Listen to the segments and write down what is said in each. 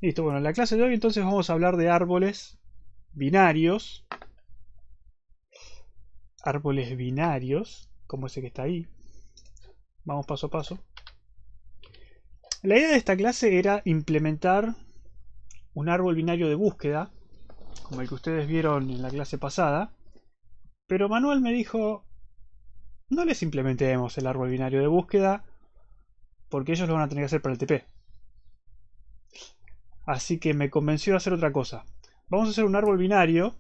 Listo, bueno, en la clase de hoy entonces vamos a hablar de árboles binarios. Árboles binarios, como ese que está ahí. Vamos paso a paso. La idea de esta clase era implementar un árbol binario de búsqueda, como el que ustedes vieron en la clase pasada. Pero Manuel me dijo, no les implementemos el árbol binario de búsqueda, porque ellos lo van a tener que hacer para el TP. Así que me convenció de hacer otra cosa. Vamos a hacer un árbol binario.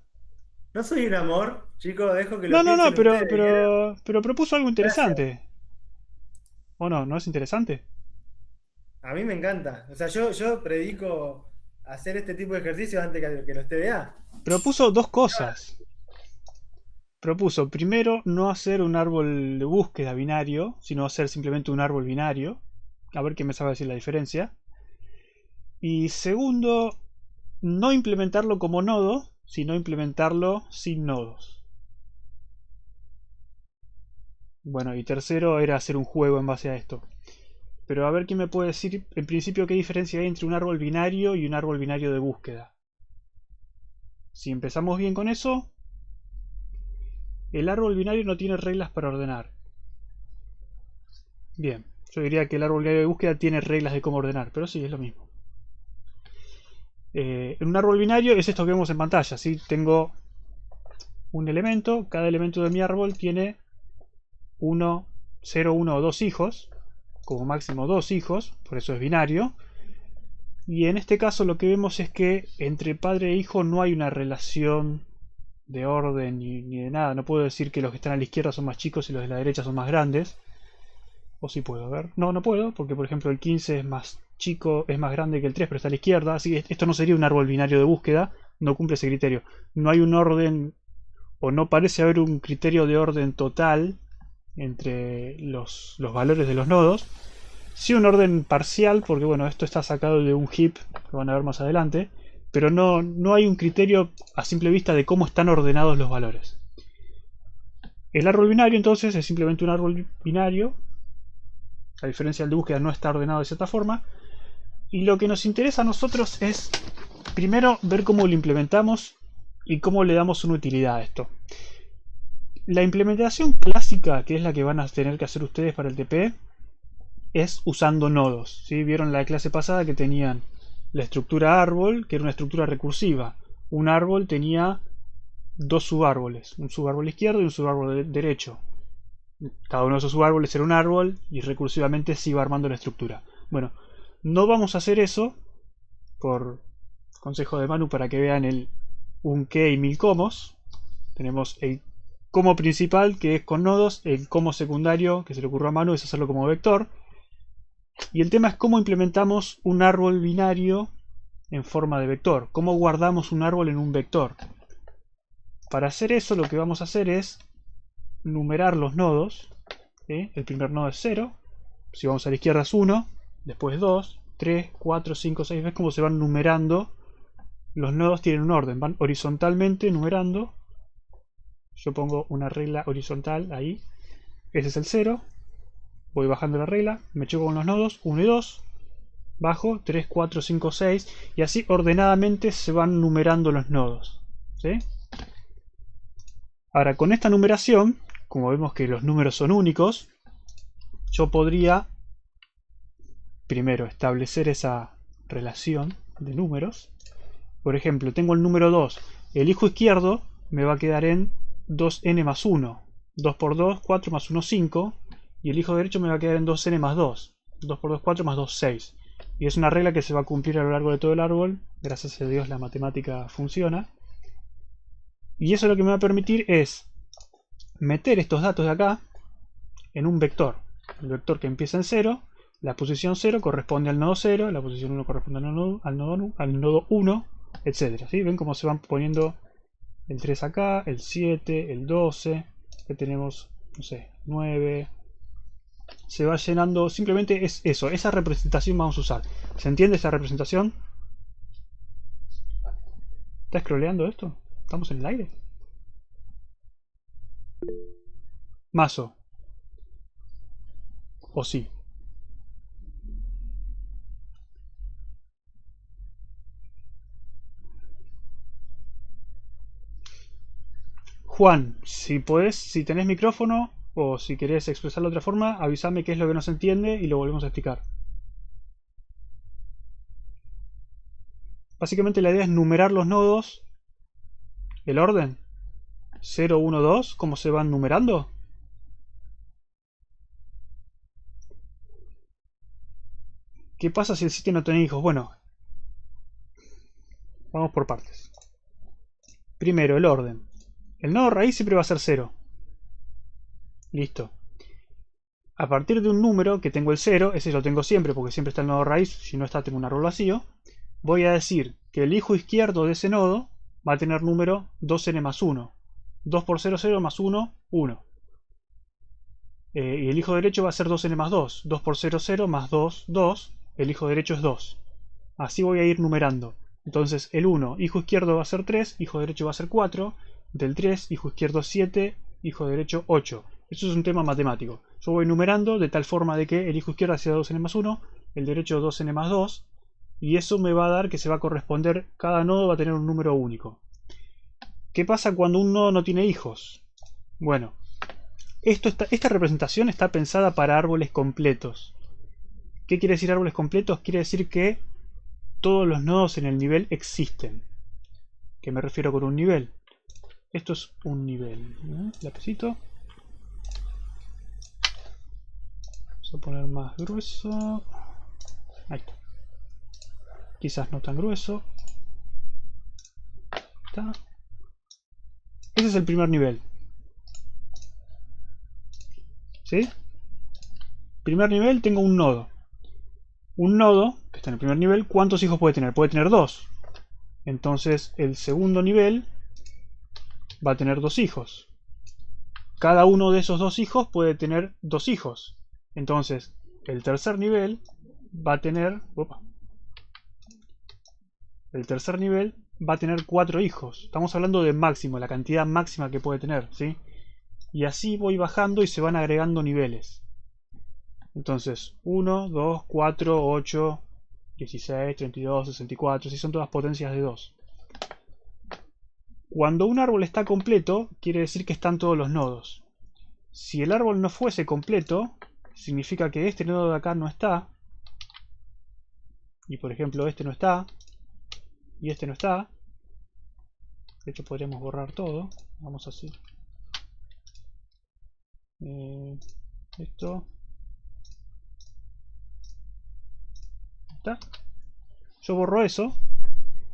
No soy un amor, chicos, dejo que No, lo no, no, piensen pero, ustedes, ¿vieron? pero, pero propuso algo Gracias. interesante. ¿O no? ¿No es interesante? A mí me encanta. O sea, yo predico hacer este tipo de ejercicios antes que los TDA. Propuso dos cosas. Propuso primero no hacer un árbol de búsqueda binario, sino hacer simplemente un árbol binario. A ver qué me sabe decir la diferencia. Y segundo, no implementarlo como nodo, sino implementarlo sin nodos. Bueno, y tercero era hacer un juego en base a esto. Pero a ver quién me puede decir en principio qué diferencia hay entre un árbol binario y un árbol binario de búsqueda. Si empezamos bien con eso, el árbol binario no tiene reglas para ordenar. Bien, yo diría que el árbol binario de búsqueda tiene reglas de cómo ordenar, pero sí, es lo mismo. En un árbol binario es esto que vemos en pantalla. ¿Sí? Tengo un elemento, cada elemento de mi árbol tiene uno, 0, 1 o 2 hijos, como máximo 2 hijos, por eso es binario. Y en este caso lo que vemos es que entre padre e hijo no hay una relación de orden ni de nada. No puedo decir que los que están a la izquierda son más chicos y los de la derecha son más grandes. O sí puedo, a ver. No, no puedo, porque por ejemplo el 15 es más chico, es más grande que el 3, pero está a la izquierda. Así que esto no sería un árbol binario de búsqueda. No cumple ese criterio. No hay un orden, o no parece haber un criterio de orden total entre los valores de los nodos. Sí un orden parcial, porque bueno, esto está sacado de un heap, lo van a ver más adelante, pero no hay un criterio a simple vista de cómo están ordenados los valores. El árbol binario entonces es simplemente un árbol binario, a diferencia del de búsqueda no está ordenado de cierta forma, y lo que nos interesa a nosotros es primero ver cómo lo implementamos y cómo le damos una utilidad a esto. La implementación clásica, que es la que van a tener que hacer ustedes para el TP, es usando nodos. ¿Sí? Vieron la clase pasada que tenían la estructura árbol, que era una estructura recursiva. Un árbol tenía dos subárboles, un subárbol izquierdo y un subárbol derecho. Cada uno de esos subárboles era un árbol y recursivamente se iba armando la estructura. Bueno, no vamos a hacer eso por consejo de Manu para que vean el un qué y mil comos. Tenemos el como principal que es con nodos, el como secundario que se le ocurrió a Manu es hacerlo como vector. Y el tema es cómo implementamos un árbol binario en forma de vector. Cómo guardamos un árbol en un vector. Para hacer eso lo que vamos a hacer es numerar los nodos. ¿Sí? El primer nodo es 0. Si vamos a la izquierda es 1. Después 2, 3, 4, 5, 6. ¿Ves cómo se van numerando? Los nodos tienen un orden. Van horizontalmente numerando. Yo pongo una regla horizontal ahí. Ese es el 0. Voy bajando la regla. Me choco con los nodos 1 y 2. Bajo 3, 4, 5, 6 y así ordenadamente se van numerando los nodos. ¿Sí? Ahora con esta numeración, como vemos que los números son únicos, yo podría primero establecer esa relación de números. Por ejemplo, tengo el número 2. El hijo izquierdo me va a quedar en 2n más 1. 2 por 2, 4 más 1, 5. Y el hijo derecho me va a quedar en 2n más 2. 2 por 2, 4 más 2, 6. Y es una regla que se va a cumplir a lo largo de todo el árbol. Gracias a Dios la matemática funciona. Y eso lo que me va a permitir es meter estos datos de acá en un vector. El vector que empieza en 0. La posición 0 corresponde al nodo 0. La posición 1 corresponde al nodo 1, etc. ¿Sí? ¿Ven cómo se van poniendo el 3 acá, el 7, el 12? Que tenemos, no sé, 9. Se va llenando, simplemente es eso, esa representación vamos a usar. ¿Se entiende esa representación? ¿Está scrolleando esto? ¿Estamos en el aire? Mazo, o sí. Juan, si podés, si tenés micrófono o si querés expresarlo de otra forma, avísame qué es lo que no se entiende y lo volvemos a explicar. Básicamente la idea es numerar los nodos, el orden, 0, 1, 2, cómo se van numerando. ¿Qué pasa si el sitio no tiene hijos? Bueno, vamos por partes. Primero, el orden. El nodo raíz siempre va a ser 0. Listo. A partir de un número que tengo el 0, ese lo tengo siempre porque siempre está el nodo raíz, si no está tengo un árbol vacío, voy a decir que el hijo izquierdo de ese nodo va a tener número 2n más 1. 2 por 0, 0 más 1, 1. Y el hijo derecho va a ser 2n más 2. 2 por 0, 0 más 2, 2. El hijo derecho es 2. Así voy a ir numerando. Entonces el 1, hijo izquierdo va a ser 3, hijo derecho va a ser 4. Del 3, hijo izquierdo 7, hijo derecho 8. Eso es un tema matemático. Yo voy numerando de tal forma de que el hijo izquierdo sea 2n más 1, el derecho 2n más 2. Y eso me va a dar que se va a corresponder, cada nodo va a tener un número único. ¿Qué pasa cuando un nodo no tiene hijos? Bueno, esta representación está pensada para árboles completos. ¿Qué quiere decir árboles completos? Quiere decir que todos los nodos en el nivel existen. ¿Qué me refiero con un nivel? Esto es un nivel. Lapicito. Vamos a poner más grueso. Ahí está. Quizás no tan grueso. Está. Ese es el primer nivel. ¿Sí? Primer nivel tengo un nodo. Un nodo, que está en el primer nivel, ¿cuántos hijos puede tener? Puede tener 2. Entonces el segundo nivel va a tener 2 hijos. Cada uno de esos 2 hijos puede tener 2 hijos. Entonces el tercer nivel va a tener... El tercer nivel va a tener 4 hijos. Estamos hablando de máximo, la cantidad máxima que puede tener, ¿sí? Y así voy bajando y se van agregando niveles. Entonces, 1, 2, 4, 8, 16, 32, 64, si son todas potencias de 2. Cuando un árbol está completo, quiere decir que están todos los nodos. Si el árbol no fuese completo, significa que este nodo de acá no está. Y por ejemplo, este no está. Y este no está. De hecho, podríamos borrar todo. Vamos así. Esto. ¿Está? Yo borro eso.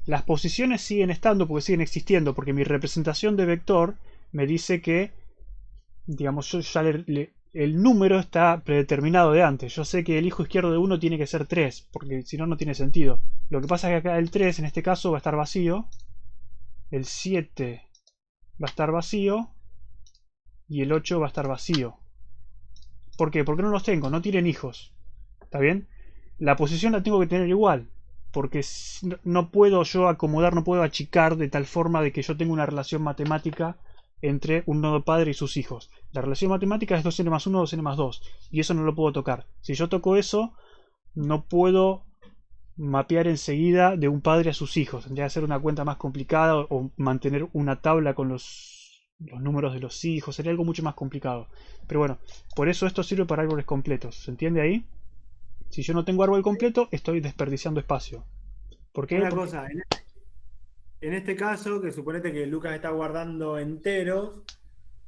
Las posiciones siguen estando porque siguen existiendo. Porque mi representación de vector me dice que, digamos, yo ya el número está predeterminado de antes. Yo sé que el hijo izquierdo de 1 tiene que ser 3. Porque si no, no tiene sentido. Lo que pasa es que acá el 3 en este caso va a estar vacío. El 7 va a estar vacío. Y el 8 va a estar vacío. ¿Por qué? Porque no los tengo, no tienen hijos. ¿Está bien? La posición la tengo que tener igual. Porque no puedo yo acomodar, no puedo achicar de tal forma de que yo tenga una relación matemática entre un nodo padre y sus hijos. La relación matemática es 2n más 1, 2n más 2. Y eso no lo puedo tocar. Si yo toco eso, no puedo mapear enseguida de un padre a sus hijos. Tendría que hacer una cuenta más complicada o mantener una tabla con los números de los hijos. Sería algo mucho más complicado. Pero bueno, por eso esto sirve para árboles completos. ¿Se entiende ahí? Si yo no tengo árbol completo, estoy desperdiciando espacio. ¿Por qué? Una Porque... cosa, en este caso, que suponete que Lucas está guardando enteros,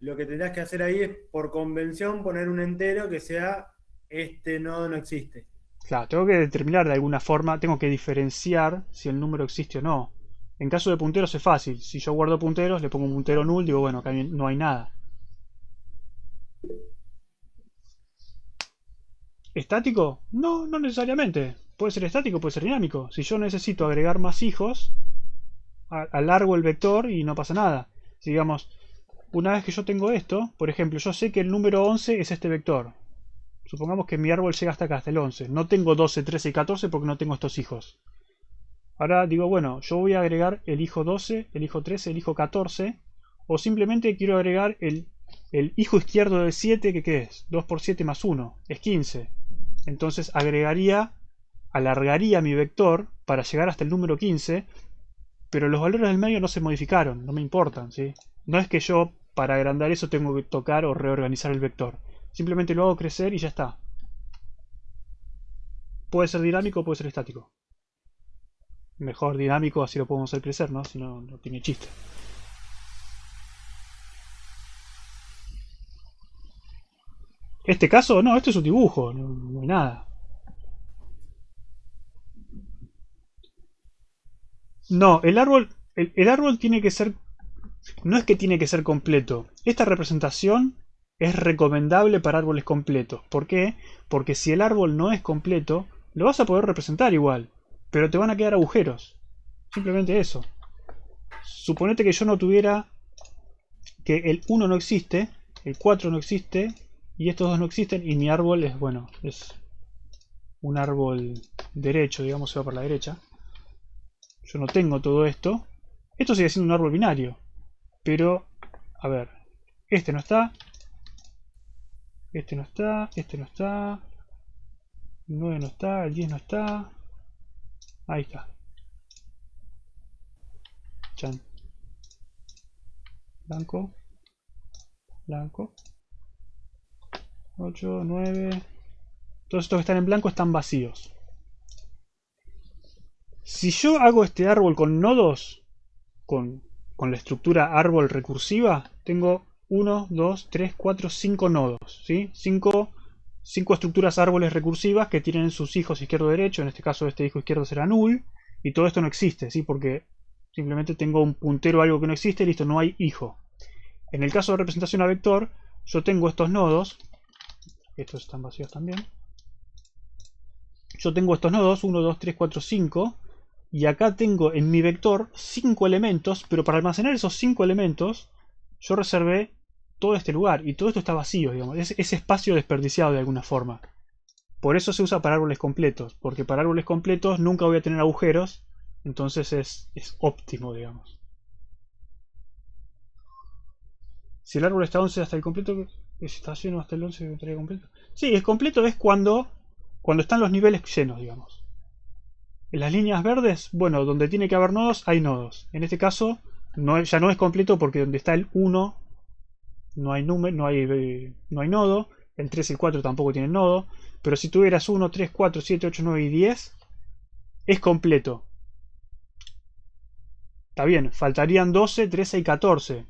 lo que tendrás que hacer ahí es, por convención, poner un entero que sea este nodo no existe. Claro, tengo que determinar de alguna forma, tengo que diferenciar si el número existe o no. En caso de punteros es fácil. Si yo guardo punteros, le pongo un puntero null, digo, bueno, acá no hay nada. ¿Estático? No, no necesariamente. Puede ser estático, puede ser dinámico. Si yo necesito agregar más hijos, alargo el vector y no pasa nada. Si digamos, una vez que yo tengo esto, por ejemplo, yo sé que el número 11 es este vector. Supongamos que mi árbol llega hasta acá, hasta el 11. No tengo 12, 13 y 14 porque no tengo estos hijos. Ahora digo, bueno, yo voy a agregar el hijo 12, el hijo 13, el hijo 14. O simplemente quiero agregar el hijo izquierdo de 7, que ¿qué es? 2 por 7 más 1, es 15. Entonces alargaría mi vector para llegar hasta el número 15. Pero los valores del medio no se modificaron, no me importan, ¿sí? No es que yo para agrandar eso tengo que tocar o reorganizar el vector. Simplemente lo hago crecer y ya está. Puede ser dinámico o puede ser estático. Mejor dinámico, así lo podemos hacer crecer, ¿no? Si no, no tiene chiste. Este caso, no, esto es un dibujo, no hay nada. No, el árbol tiene que ser. No es que tiene que ser completo. Esta representación es recomendable para árboles completos. ¿Por qué? Porque si el árbol no es completo, lo vas a poder representar igual, pero te van a quedar agujeros. Simplemente eso. Suponete que yo no tuviera, que el 1 no existe, el 4 no existe, y estos dos no existen, y mi árbol es, bueno, es un árbol derecho, digamos, se va por la derecha. Yo no tengo todo esto. Esto sigue siendo un árbol binario. Pero, a ver, este no está. Este no está, este no está. El 9 no está, el 10 no está. Ahí está. Chan. Blanco. Blanco. 8, 9. Todos estos que están en blanco están vacíos. Si yo hago este árbol con nodos, con la estructura árbol recursiva, tengo 1, 2, 3, 4, 5 nodos. ¿Sí? 5 estructuras árboles recursivas que tienen sus hijos izquierdo-derecho. En este caso este hijo izquierdo será null. Y todo esto no existe, ¿sí? Porque simplemente tengo un puntero a algo que no existe y listo, no hay hijo. En el caso de representación a vector, yo tengo estos nodos. Estos están vacíos también. Yo tengo estos nodos, 1, 2, 3, 4, 5. Y acá tengo en mi vector 5 elementos, pero para almacenar esos 5 elementos, yo reservé todo este lugar. Y todo esto está vacío, digamos. Es espacio desperdiciado de alguna forma. Por eso se usa para árboles completos. Porque para árboles completos nunca voy a tener agujeros. Entonces es óptimo, digamos. Si el árbol está 11 hasta el completo, está lleno hasta el 11 estaría completo. Sí, es completo es cuando están los niveles llenos, digamos. En las líneas verdes, bueno, donde tiene que haber nodos, hay nodos. En este caso, ya no es completo porque donde está el 1 no hay nodo. El 3 y el 4 tampoco tienen nodo. Pero si tuvieras 1, 3, 4, 7, 8, 9 y 10, es completo. Está bien, faltarían 12, 13 y 14.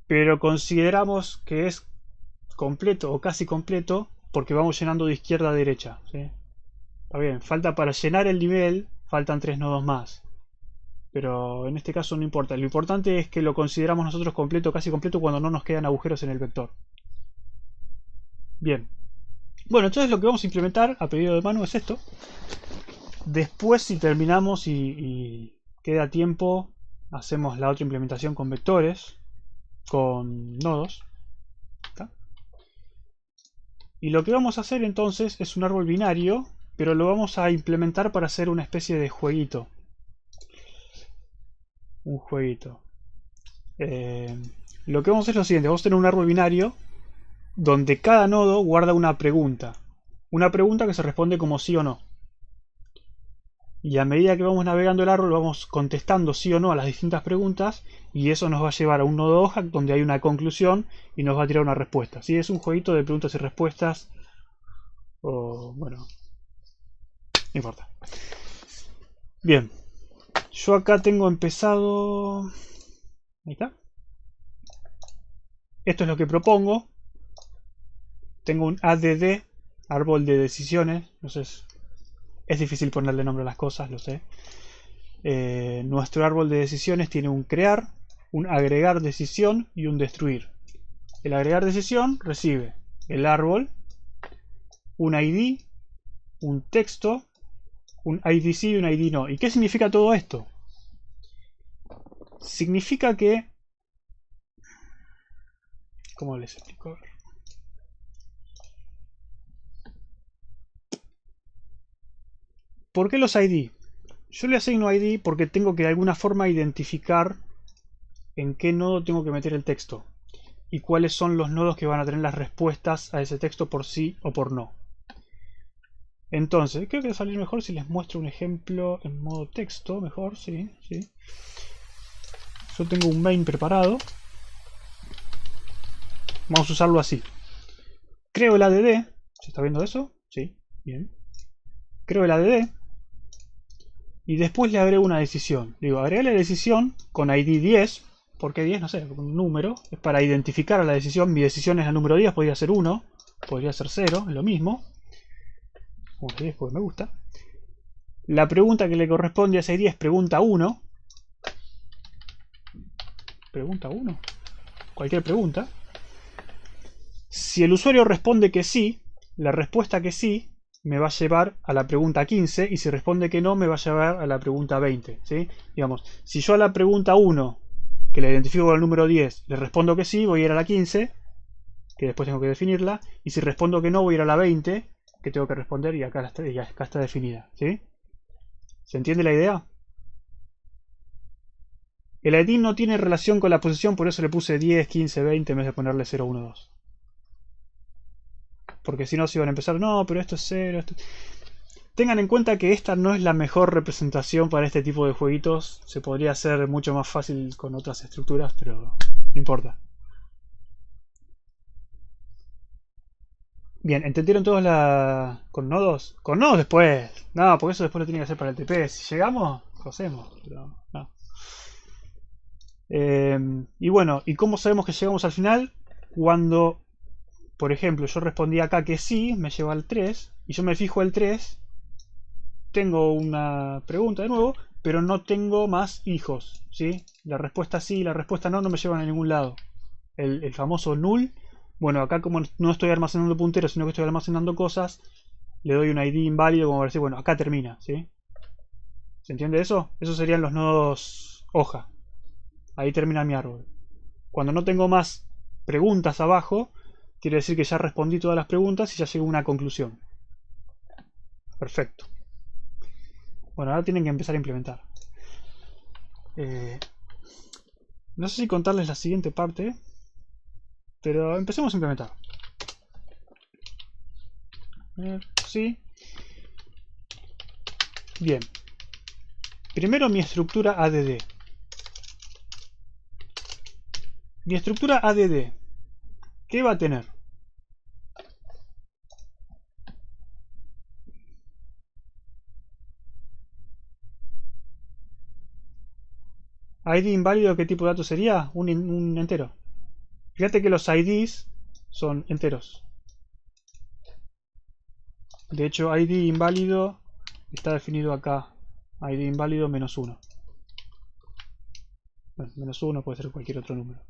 Pero consideramos que es completo o casi completo porque vamos llenando de izquierda a derecha. ¿Sí? Está bien, falta para llenar el nivel, faltan 3 nodos más. Pero en este caso no importa. Lo importante es que lo consideramos nosotros completo, casi completo, cuando no nos quedan agujeros en el vector. Bien. Bueno, entonces lo que vamos a implementar a pedido de Manu es esto. Después, si terminamos y queda tiempo, hacemos la otra implementación con vectores, con nodos. ¿Está? Y lo que vamos a hacer entonces es un árbol binario, pero lo vamos a implementar para hacer una especie de jueguito. Un jueguito. Lo que vamos a hacer es lo siguiente. Vamos a tener un árbol binario donde cada nodo guarda una pregunta. Una pregunta que se responde como sí o no. Y a medida que vamos navegando el árbol vamos contestando sí o no a las distintas preguntas y eso nos va a llevar a un nodo hoja donde hay una conclusión y nos va a tirar una respuesta. ¿Sí? Es un jueguito de preguntas y respuestas. O bueno, no importa. Bien. Yo acá tengo empezado. Ahí está. Esto es lo que propongo. Tengo un ADD, árbol de decisiones. No sé, es difícil ponerle nombre a las cosas, lo sé. Nuestro árbol de decisiones tiene un crear, un agregar decisión y un destruir. El agregar decisión recibe el árbol, un ID, un texto, un ID sí y un ID no. ¿Y qué significa todo esto? Significa que... ¿Cómo les explico? ¿Por qué los ID? Yo le asigno ID porque tengo que de alguna forma identificar en qué nodo tengo que meter el texto y cuáles son los nodos que van a tener las respuestas a ese texto por sí o por no. Entonces, creo que va a salir mejor si les muestro un ejemplo en modo texto. Mejor, sí. Yo tengo un main preparado. Vamos a usarlo así. Creo el ADD. ¿Se está viendo eso? Sí, bien. Creo el ADD. Y después le agrego una decisión. Digo, agregué la decisión con ID 10. ¿Por qué 10? No sé, un número. Es para identificar a la decisión. Mi decisión es el número 10. Podría ser 1. Podría ser 0. Es lo mismo. Vamos a 10 porque me gusta. La pregunta que le corresponde a esa ID es pregunta 1. Pregunta 1. Cualquier pregunta. Si el usuario responde que sí, la respuesta que sí me va a llevar a la pregunta 15 y si responde que no me va a llevar a la pregunta 20, ¿sí? Digamos, si yo a la pregunta 1, que la identifico con el número 10, le respondo que sí, voy a ir a la 15, que después tengo que definirla, y si respondo que no, voy a ir a la 20, que tengo que responder y acá está definida, ¿sí? ¿Se entiende la idea? El ID no tiene relación con la posición, por eso le puse 10, 15, 20 en vez de ponerle 0, 1, 2. Porque si no se iban a empezar, no, pero esto es 0. Esto... Tengan en cuenta que esta no es la mejor representación para este tipo de jueguitos. Se podría hacer mucho más fácil con otras estructuras, pero no importa. Bien, ¿entendieron todos la... con nodos? Con nodos después. No, porque eso después lo tiene que hacer para el TP. Si llegamos, lo hacemos, pero no. Y bueno, ¿y cómo sabemos que llegamos al final? Cuando, por ejemplo, yo respondí acá que sí, me lleva al 3, y yo me fijo el 3, tengo una pregunta de nuevo, pero no tengo más hijos, ¿sí? La respuesta sí y la respuesta no me llevan a ningún lado. El famoso null, bueno, acá como no estoy almacenando punteros, sino que estoy almacenando cosas, le doy un ID inválido como para decir, bueno, acá termina, ¿sí? ¿Se entiende eso? Esos serían los nodos hoja. Ahí termina mi árbol. Cuando no tengo más preguntas abajo, quiere decir que ya respondí todas las preguntas y ya llego a una conclusión. Perfecto. Bueno, ahora tienen que empezar a implementar. No sé si contarles la siguiente parte, pero empecemos a implementar. Sí. Bien. Primero mi estructura ADD. Mi estructura ADD, ¿qué va a tener? ID inválido, ¿qué tipo de dato sería? Un entero. Fíjate que los IDs son enteros. De hecho, ID inválido está definido acá. ID inválido -1. Bueno, -1 puede ser cualquier otro número.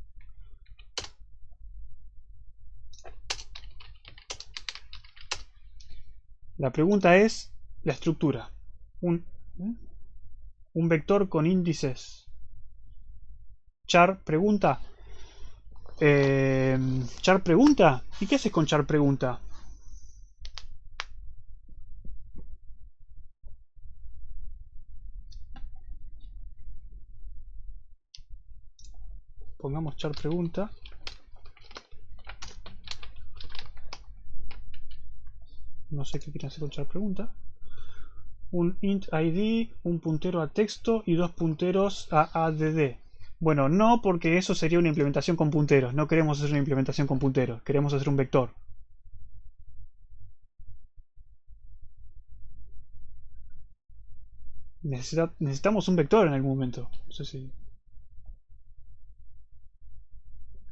La pregunta es la estructura. Un vector con índices. Char pregunta. Char pregunta. ¿Y qué haces con char pregunta? Pongamos char pregunta. No sé qué quieren hacer con char pregunta. Un int id, un puntero a texto y dos punteros a add. Bueno, no, porque eso sería una implementación con punteros. No queremos hacer una implementación con punteros. Queremos hacer un vector. Necesitamos un vector en algún momento. No sé si...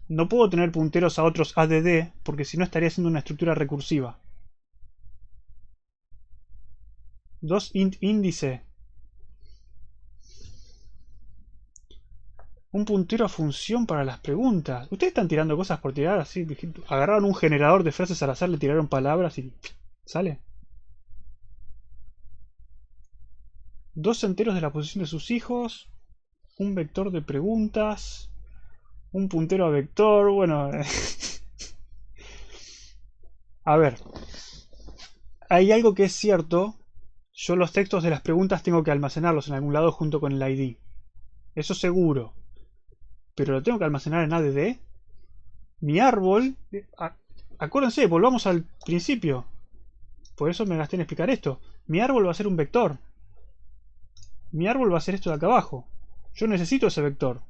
No puedo tener punteros a otros add porque si no estaría haciendo una estructura recursiva. Dos int índice. Un puntero a función para las preguntas. Ustedes están tirando cosas por tirar así. Agarraron un generador de frases al azar, le tiraron palabras y sale. Dos enteros de la posición de sus hijos. Un vector de preguntas. Un puntero a vector. Bueno. A ver. Hay algo que es cierto. Yo los textos de las preguntas tengo que almacenarlos en algún lado junto con el ID. Eso seguro. Pero lo tengo que almacenar en ADD. Mi árbol... Acuérdense, volvamos al principio. Por eso me gasté en explicar esto. Mi árbol va a ser un vector. Mi árbol va a ser esto de acá abajo. Yo necesito ese vector.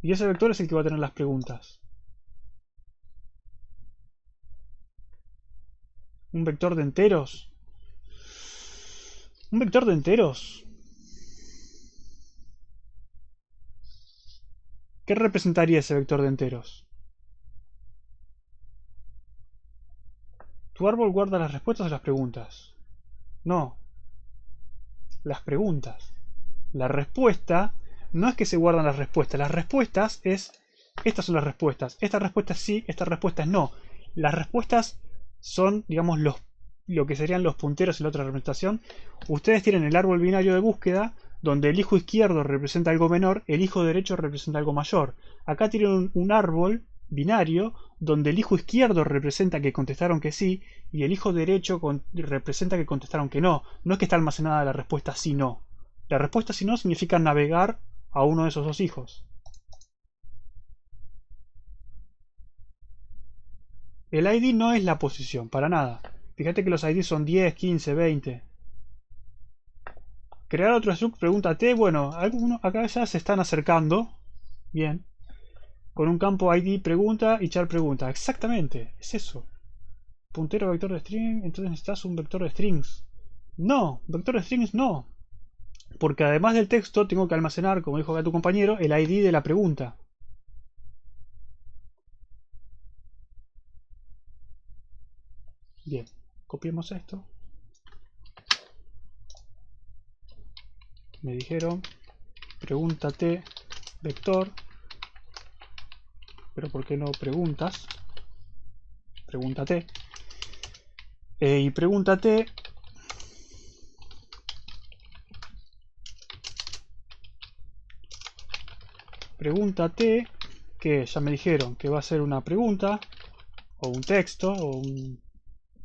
Y ese vector es el que va a tener las preguntas. ¿Un vector de enteros? ¿Un vector de enteros? ¿Qué representaría ese vector de enteros? ¿Tu árbol guarda las respuestas o las preguntas? No. Las preguntas. La respuesta no es que se guardan las respuestas. Las respuestas es... Estas son las respuestas. Esta respuesta es sí, esta respuesta es no. Las respuestas son, digamos, lo que serían los punteros en la otra representación. Ustedes tienen el árbol binario de búsqueda, donde el hijo izquierdo representa algo menor, el hijo derecho representa algo mayor. Acá tienen un árbol binario, donde el hijo izquierdo representa que contestaron que sí, y el hijo derecho representa que contestaron que no. No es que está almacenada la respuesta sí, no. La respuesta sí, no significa navegar a uno de esos dos hijos. El ID no es la posición, para nada. Fíjate que los ID son 10, 15, 20. Crear otro struct, pregúntate. Bueno, algunos acá ya se están acercando. Bien. Con un campo ID pregunta y char pregunta. Exactamente, es eso. Puntero vector de string, entonces necesitas un vector de strings. No, vector de strings no. Porque además del texto tengo que almacenar, como dijo acá tu compañero, el ID de la pregunta. Bien, copiemos esto. Me dijeron, pregúntate vector. Pero ¿por qué no preguntas? Pregúntate. Y pregúntate... Pregúntate, que ya me dijeron que va a ser una pregunta, o un texto, o un...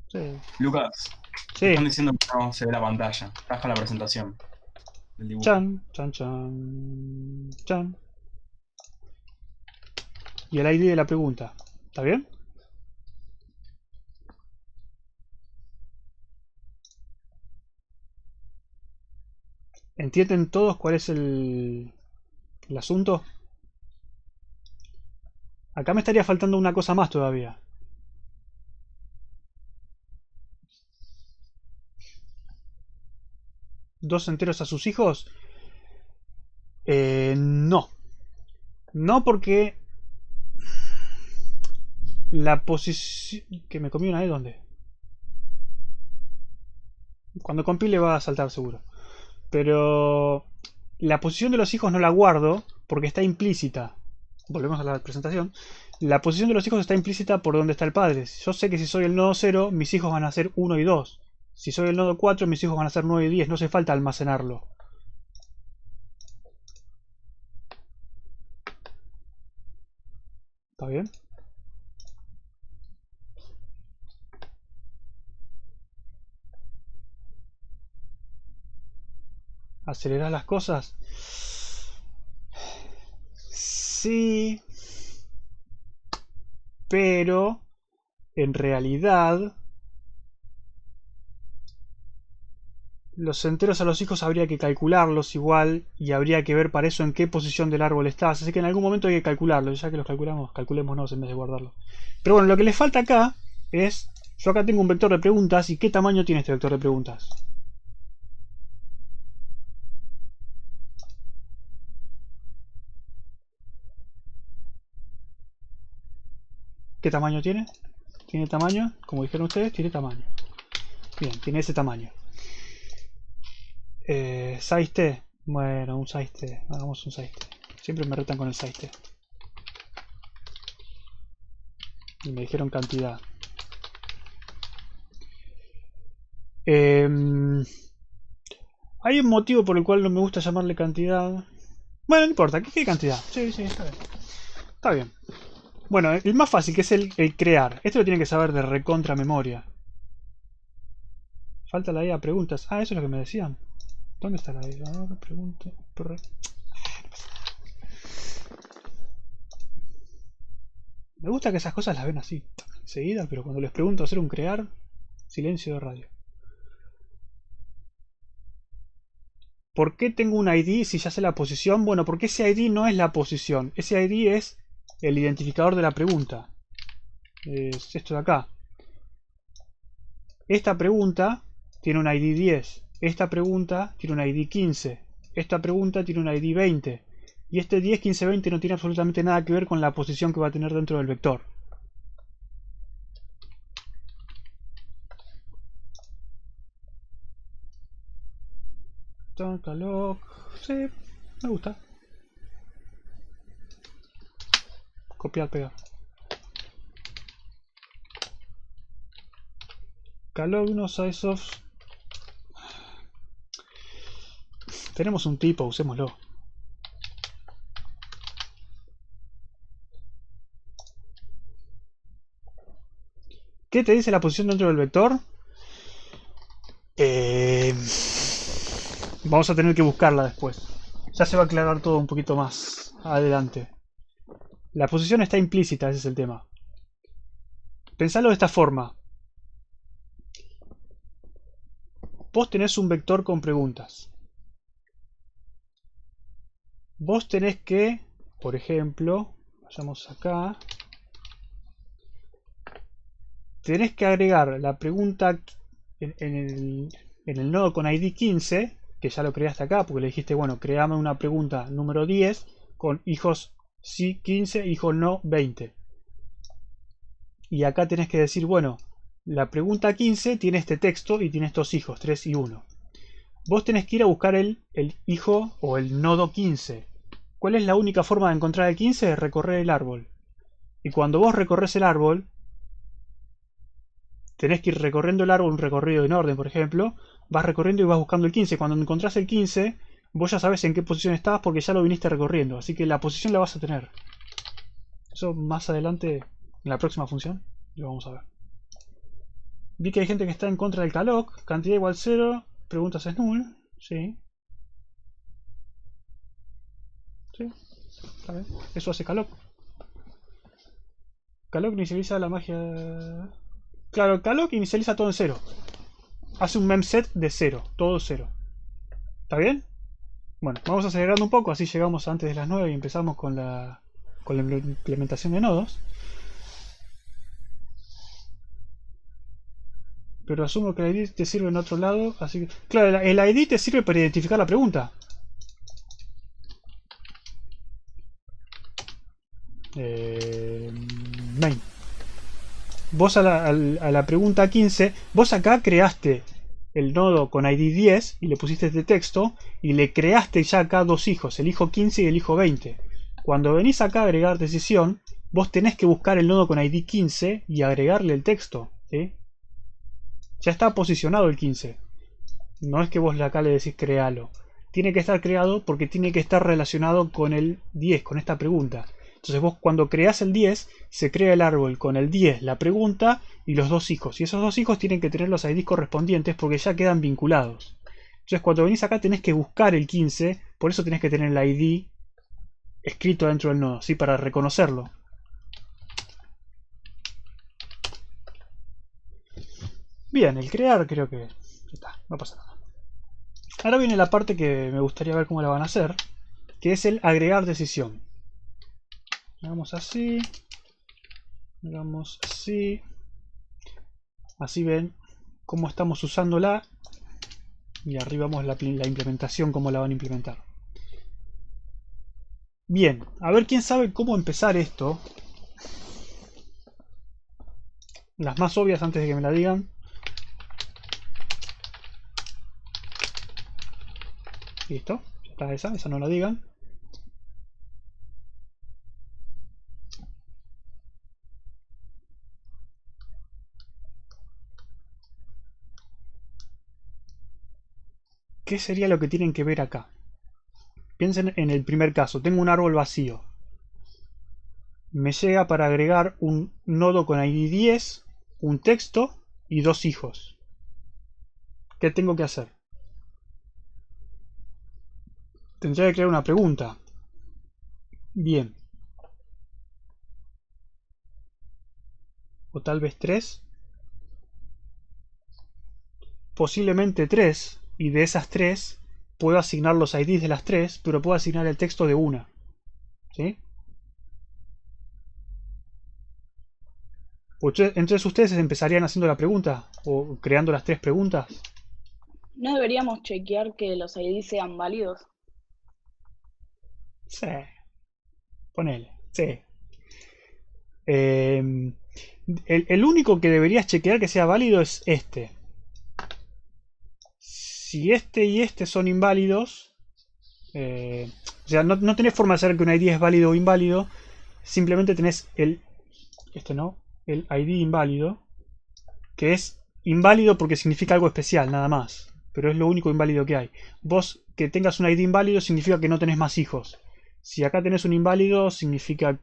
Sí. Lucas, Sí. están diciendo que no se ve la pantalla. Baja la presentación del dibujo. Chan, chan, chan, chan. Y el ID de la pregunta. ¿Está bien? ¿Entienden todos cuál es el asunto? Acá me estaría faltando una cosa más todavía. ¿Dos enteros a sus hijos? No. No, porque la posición... Que me comí una de dónde. Cuando compile va a saltar seguro. Pero la posición de los hijos no la guardo porque está implícita. Volvemos a la presentación. La posición de los hijos está implícita por donde está el padre. Yo sé que si soy el nodo 0, mis hijos van a ser 1 y 2. Si soy el nodo 4, mis hijos van a ser 9 y 10. No hace falta almacenarlo. ¿Está bien? ¿Acelerar las cosas? Sí. Pero en realidad los enteros a los hijos habría que calcularlos igual y habría que ver para eso en qué posición del árbol estás. Así que en algún momento hay que calcularlos. Ya que los calculamos, calculémonos en vez de guardarlos. Pero bueno, lo que le falta acá es... Yo acá tengo un vector de preguntas. ¿Y qué tamaño tiene este vector de preguntas? ¿Qué tamaño tiene? ¿Tiene tamaño? Como dijeron ustedes, tiene tamaño. Bien, tiene ese tamaño. Size T. Bueno, un size T. Hagamos un size T. Siempre me retan con el size T. Y me dijeron cantidad. Hay un motivo por el cual no me gusta llamarle cantidad. Bueno, no importa. ¿Qué cantidad? Sí, sí, está bien. Está bien. Bueno, el más fácil, que es el crear. Esto lo tienen que saber de recontra memoria. Falta la idea preguntas. Ah, eso es lo que me decían. ¿Dónde está la idea? Ahora pregunta. Me gusta que esas cosas las ven así, enseguida, pero cuando les pregunto hacer un crear, silencio de radio. ¿Por qué tengo un ID si ya sé la posición? Bueno, porque ese ID no es la posición. Ese ID es el identificador de la pregunta. Es esto de acá. esta pregunta tiene un ID 10, esta pregunta tiene un ID 15, esta pregunta tiene un ID 20, y este 10, 15, 20 no tiene absolutamente nada que ver con la posición que va a tener dentro del vector. Calloc, sí, me gusta. Copiar, pegar. Calloc no size of. Tenemos un tipo, usémoslo. ¿Qué te dice la posición dentro del vector? Vamos a tener que buscarla después. Ya se va a aclarar todo un poquito más adelante. La posición está implícita, ese es el tema. Pensalo de esta forma. Vos tenés un vector con preguntas. Vos tenés que, por ejemplo, vayamos acá. Tenés que agregar la pregunta en el nodo con ID 15, que ya lo creaste acá, porque le dijiste, bueno, creame una pregunta número 10 con hijos sí 15, hijos no 20. Y acá tenés que decir, bueno, la pregunta 15 tiene este texto y tiene estos hijos, 3 y 1. Vos tenés que ir a buscar el hijo o el nodo 15. ¿Cuál es la única forma de encontrar el 15? Recorrer el árbol. Y cuando vos recorres el árbol, tenés que ir recorriendo el árbol, un recorrido en orden, por ejemplo. Vas recorriendo y vas buscando el 15. Cuando encontrás el 15, vos ya sabes en qué posición estás porque ya lo viniste recorriendo. Así que la posición la vas a tener. Eso más adelante, en la próxima función, lo vamos a ver. Vi que hay gente que está en contra del calloc. Cantidad igual 0. Preguntas es null. Sí. Sí. Está bien. Eso hace calloc. Calloc inicializa la magia. Claro, calloc inicializa todo en 0. Hace un memset de 0. Todo 0. ¿Está bien? Bueno, vamos acelerando un poco. Así llegamos antes de las 9 y empezamos con la implementación de nodos. Pero asumo que el ID te sirve en otro lado, así que... Claro, el ID te sirve para identificar la pregunta. Main. Vos a la pregunta 15, vos acá creaste el nodo con ID 10 y le pusiste este texto y le creaste ya acá dos hijos, el hijo 15 y el hijo 20. Cuando venís acá a agregar decisión, vos tenés que buscar el nodo con ID 15 y agregarle el texto, ¿sí? Ya está posicionado el 15. No es que vos acá le decís créalo. Tiene que estar creado porque tiene que estar relacionado con el 10, con esta pregunta. Entonces vos cuando creás el 10, se crea el árbol con el 10, la pregunta y los dos hijos. Y esos dos hijos tienen que tener los IDs correspondientes porque ya quedan vinculados. Entonces cuando venís acá tenés que buscar el 15, por eso tenés que tener el ID escrito dentro del nodo, ¿sí? Para reconocerlo. Bien, el crear creo que... ya está, no pasa nada. Ahora viene la parte que me gustaría ver cómo la van a hacer, que es el agregar decisión. Hagamos así. Hagamos así. Así ven cómo estamos usándola. Y arriba vemos la implementación, cómo la van a implementar. Bien, a ver quién sabe cómo empezar esto. Las más obvias antes de que me la digan. Listo, ya está esa no la digan. ¿Qué sería lo que tienen que ver acá? Piensen en el primer caso, tengo un árbol vacío. Me llega para agregar un nodo con ID 10, un texto y dos hijos. ¿Qué tengo que hacer? Tendría que crear una pregunta. Bien. O tal vez 3. Posiblemente 3. Y de esas 3 puedo asignar los IDs de las 3, pero puedo asignar el texto de una. ¿Sí? Entonces ustedes empezarían haciendo la pregunta o creando las 3 preguntas. ¿No deberíamos chequear que los ID sean válidos? Sí, ponele, sí. Eh, el único que deberías chequear que sea válido es este. Si este y este son inválidos, o sea, no tenés forma de saber que un ID es válido o inválido. Simplemente tenés el ID inválido, que es inválido porque significa algo especial, nada más. Pero es lo único inválido que hay. Vos que tengas un ID inválido significa que no tenés más hijos. Si acá tenés un inválido, significa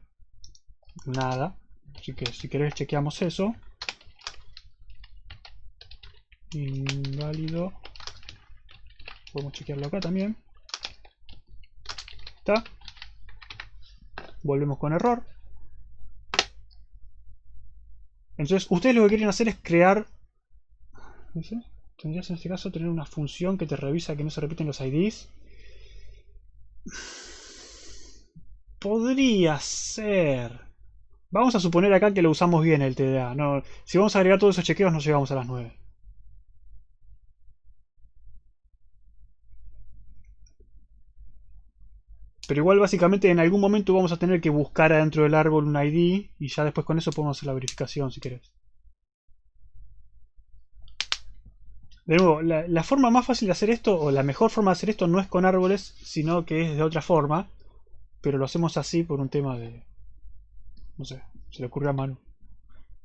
nada. Así que si querés chequeamos eso. Inválido. Podemos chequearlo acá también. Está. Volvemos con error. Entonces, ustedes lo que quieren hacer es crear... No sé, tendrías en este caso tener una función que te revisa que no se repiten los IDs. Podría ser. Vamos a suponer acá que lo usamos bien el TDA. No, si vamos a agregar todos esos chequeos, no llegamos a las 9. Pero igual básicamente en algún momento vamos a tener que buscar adentro del árbol un ID y ya después con eso podemos hacer la verificación si querés. De nuevo, la forma más fácil de hacer esto, o la mejor forma de hacer esto, no es con árboles, sino que es de otra forma. Pero lo hacemos así por un tema de... No sé, se le ocurrió a Manu.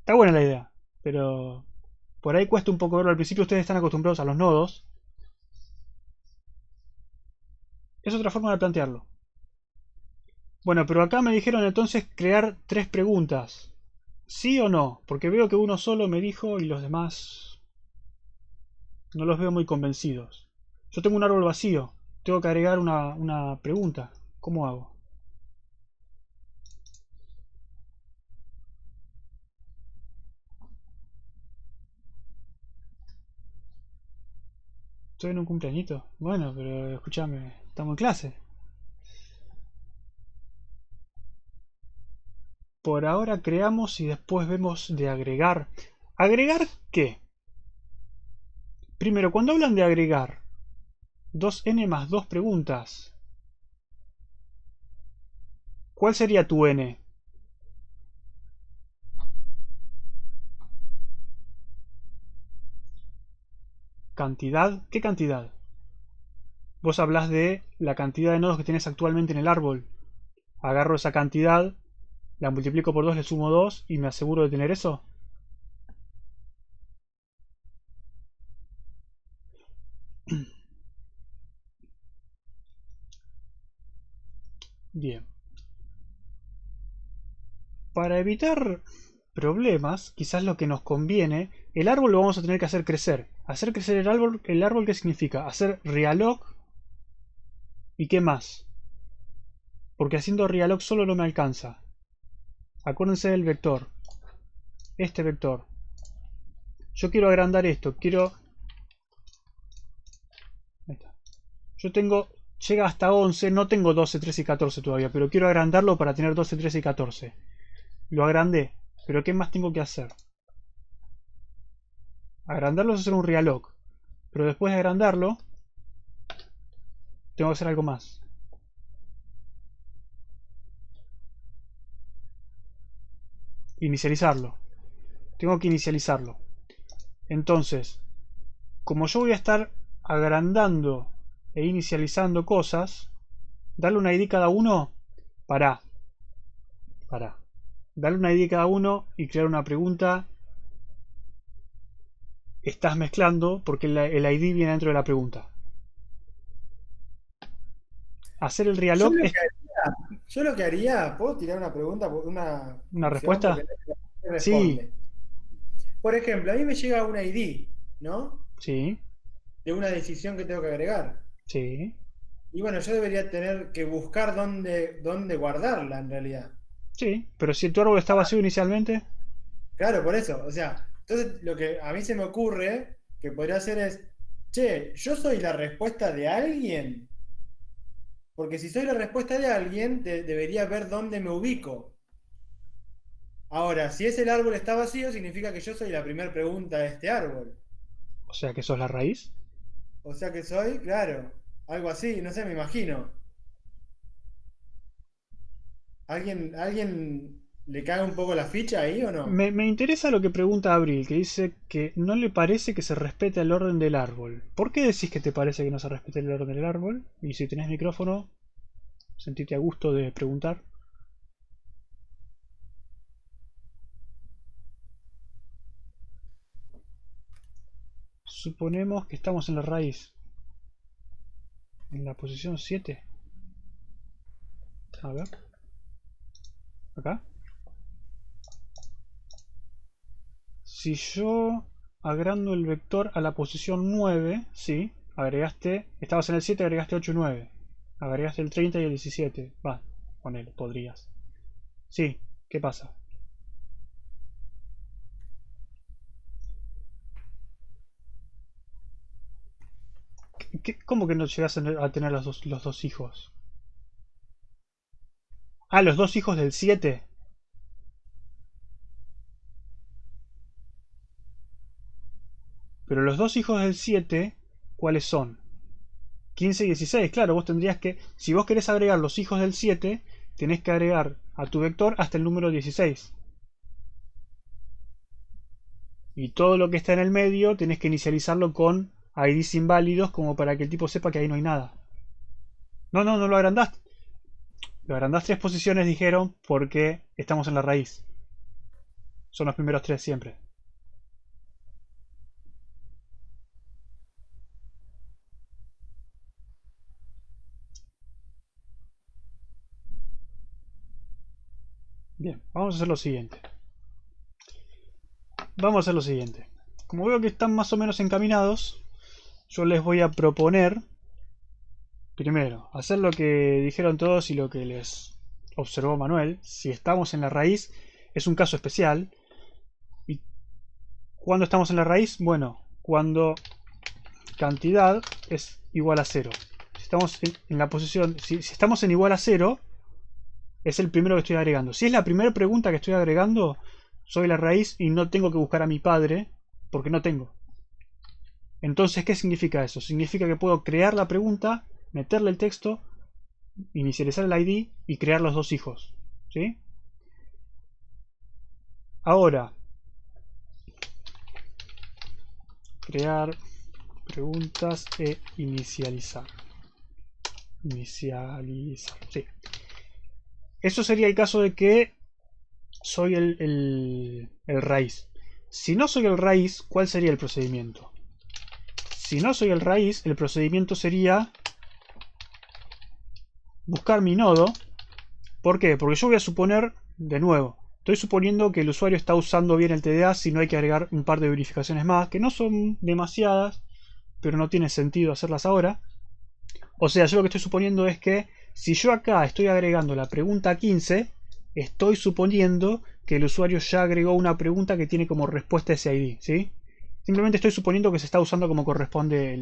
Está buena la idea, pero por ahí cuesta un poco verlo. Al principio ustedes están acostumbrados a los nodos. Es otra forma de plantearlo. Bueno, pero acá me dijeron entonces crear 3 preguntas. ¿Sí o no? Porque veo que uno solo me dijo y los demás no los veo muy convencidos. Yo tengo un árbol vacío. Tengo que agregar una pregunta. ¿Cómo hago? Estoy en un cumpleañito. Bueno, pero escúchame, estamos en clase. Por ahora creamos y después vemos de agregar. ¿Agregar qué? Primero, cuando hablan de agregar 2n más 2 preguntas, ¿cuál sería tu n? ¿Cantidad? ¿Qué cantidad? Vos hablás de la cantidad de nodos que tienes actualmente en el árbol. Agarro esa cantidad, la multiplico por 2, le sumo 2 y me aseguro de tener eso. Bien. Para evitar problemas, quizás lo que nos conviene, el árbol lo vamos a tener que hacer crecer. Hacer crecer el árbol ¿qué significa? Hacer realog y ¿qué más? Porque haciendo realog solo no me alcanza. Acuérdense del vector. Este vector. Yo quiero agrandar esto. Quiero... Ahí está. Yo tengo... Llega hasta 11. No tengo 12, 13 y 14 todavía. Pero quiero agrandarlo para tener 12, 13 y 14. Lo agrandé. Pero ¿qué más tengo que hacer? Agrandarlo es hacer un realog. Pero después de agrandarlo, tengo que hacer algo más. Inicializarlo. Tengo que inicializarlo. Entonces, como yo voy a estar agrandando e inicializando cosas, darle una ID cada uno, para. Darle una ID cada uno y crear una pregunta. Estás mezclando porque el ID viene dentro de la pregunta. Hacer el realog es... Yo lo que haría, ¿puedo tirar una pregunta? ¿Una respuesta? Responde. Sí. Por ejemplo, a mí me llega una ID, ¿no? Sí. De una decisión que tengo que agregar. Sí. Y bueno, yo debería tener que buscar dónde guardarla en realidad. Sí. Pero si tu árbol está vacío inicialmente... Claro, por eso. O sea, entonces lo que a mí se me ocurre que podría hacer es, che, ¿yo soy la respuesta de alguien? Porque si soy la respuesta de alguien, debería ver dónde me ubico. Ahora, si ese árbol está vacío, significa que yo soy la primera pregunta de este árbol. O sea que sos la raíz. O sea que soy, claro, algo así, no sé, me imagino. ¿Alguien le cae un poco la ficha ahí o no? Me interesa lo que pregunta Abril, que dice que no le parece que se respete el orden del árbol. ¿Por qué decís que te parece que no se respete el orden del árbol? Y si tenés micrófono, sentite a gusto de preguntar. Suponemos que estamos en la raíz. En la posición 7. A ver. Acá. Si yo agrando el vector a la posición 9, sí, agregaste, estabas en el 7, agregaste 8 y 9. Agregaste el 30 y el 17. Va, ponele, podrías. Sí, ¿qué pasa? ¿Cómo que no llegas a tener los dos hijos? Ah, los dos hijos del 7. Pero los dos hijos del 7, ¿cuáles son? 15 y 16. Claro, vos tendrías que, si vos querés agregar los hijos del 7, tenés que agregar a tu vector hasta el número 16. Y todo lo que está en el medio tenés que inicializarlo con IDs inválidos como para que el tipo sepa que ahí no hay nada. No, no, no lo agrandaste. Lo agrandás 3 posiciones, dijeron, porque estamos en la raíz. Son los primeros 3 siempre. Bien, vamos a hacer lo siguiente. Vamos a hacer lo siguiente. Como veo que están más o menos encaminados, yo les voy a proponer, primero, hacer lo que dijeron todos y lo que les observó Manuel. Si estamos en la raíz, es un caso especial. ¿Y cuándo estamos en la raíz? Bueno, cuando cantidad es igual a 0. Si estamos en la posición, si estamos en igual a 0, es el primero que estoy agregando. Si es la primera pregunta que estoy agregando, soy la raíz y no tengo que buscar a mi padre, porque no tengo. Entonces, ¿qué significa eso? Significa que puedo crear la pregunta, meterle el texto, inicializar el ID y crear los dos hijos. ¿Sí? Ahora, crear preguntas e inicializar. Inicializar, sí. Eso sería el caso de que soy el raíz. Si no soy el raíz, ¿cuál sería el procedimiento? Si no soy el raíz, el procedimiento sería buscar mi nodo. ¿Por qué? Porque yo voy a suponer, de nuevo, estoy suponiendo que el usuario está usando bien el TDA, si no hay que agregar un par de verificaciones más, que no son demasiadas, pero no tiene sentido hacerlas ahora. O sea, yo lo que estoy suponiendo es que si yo acá estoy agregando la pregunta 15, estoy suponiendo que el usuario ya agregó una pregunta que tiene como respuesta ese ID, ¿sí? Simplemente estoy suponiendo que se está usando como corresponde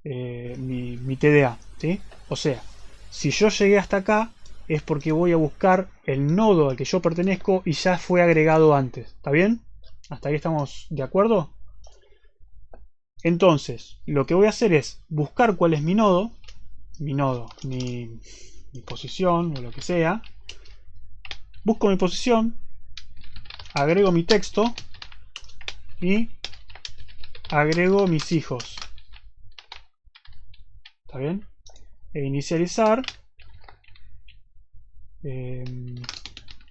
mi TDA, ¿sí? O sea, si yo llegué hasta acá es porque voy a buscar el nodo al que yo pertenezco y ya fue agregado antes, ¿está bien? ¿Hasta ahí estamos de acuerdo? Entonces, lo que voy a hacer es buscar cuál es mi nodo, mi posición o lo que sea. Busco mi posición, agrego mi texto y agrego mis hijos. ¿Está bien? E inicializar.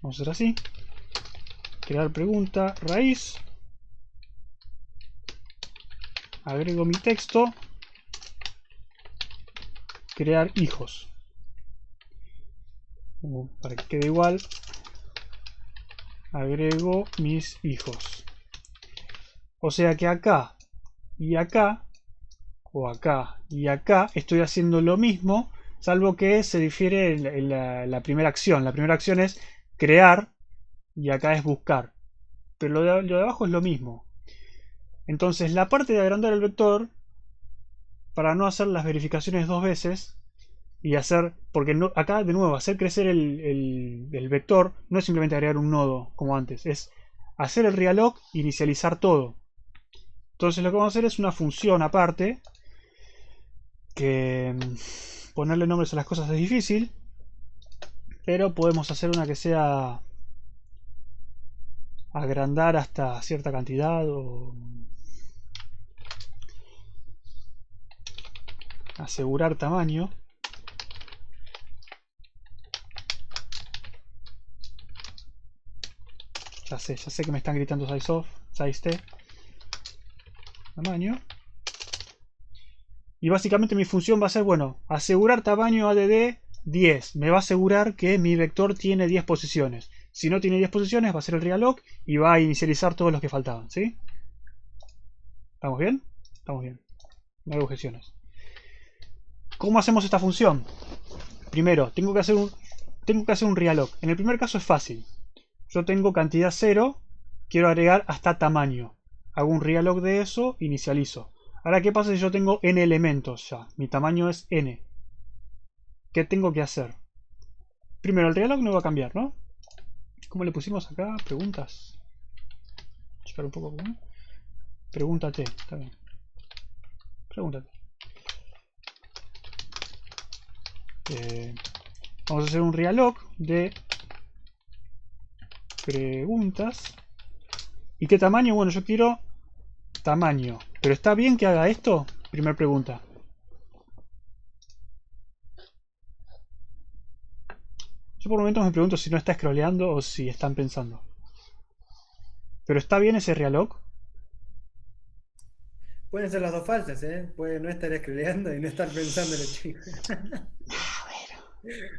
Vamos a hacer así. Crear pregunta, raíz. Agrego mi texto. Crear hijos. Para que quede igual. Agrego mis hijos. O sea que acá y acá, o acá y acá, estoy haciendo lo mismo, salvo que se difiere en la primera acción. La primera acción es crear y acá es buscar. Pero lo de abajo es lo mismo. Entonces la parte de agrandar el vector, para no hacer las verificaciones dos veces, y hacer, porque no, acá de nuevo, hacer crecer el vector no es simplemente agregar un nodo como antes, es hacer el realloc e inicializar todo. Entonces lo que vamos a hacer es una función aparte, que ponerle nombres a las cosas es difícil, pero podemos hacer una que sea agrandar hasta cierta cantidad o asegurar tamaño. Ya sé que me están gritando size off, size t, tamaño. Y básicamente mi función va a ser, bueno, asegurar tamaño add 10. Me va a asegurar que mi vector tiene 10 posiciones. Si no tiene 10 posiciones, va a ser el realloc y va a inicializar todos los que faltaban, ¿sí? ¿Estamos bien? Estamos bien. No hay objeciones. ¿Cómo hacemos esta función? Primero, tengo que hacer un realloc. En el primer caso es fácil. Yo tengo cantidad 0, quiero agregar hasta tamaño. Hago un realloc de eso, inicializo. Ahora, ¿qué pasa si yo tengo n elementos ya? Mi tamaño es n. ¿Qué tengo que hacer? Primero, el realloc no va a cambiar, ¿no? ¿Cómo le pusimos acá? Preguntas. Checar un poco. ¿no? Pregúntate, está bien. Pregúntate. Vamos a hacer un realloc de preguntas. ¿Y qué tamaño? Bueno, yo quiero tamaño. ¿Pero está bien que haga esto? Primera pregunta. Yo por momentos me pregunto si no está scrolleando o si están pensando. ¿Pero está bien ese realloc? Pueden ser las dos falsas, ¿eh? Puede no estar escribiendo y no estar pensando en los chicos.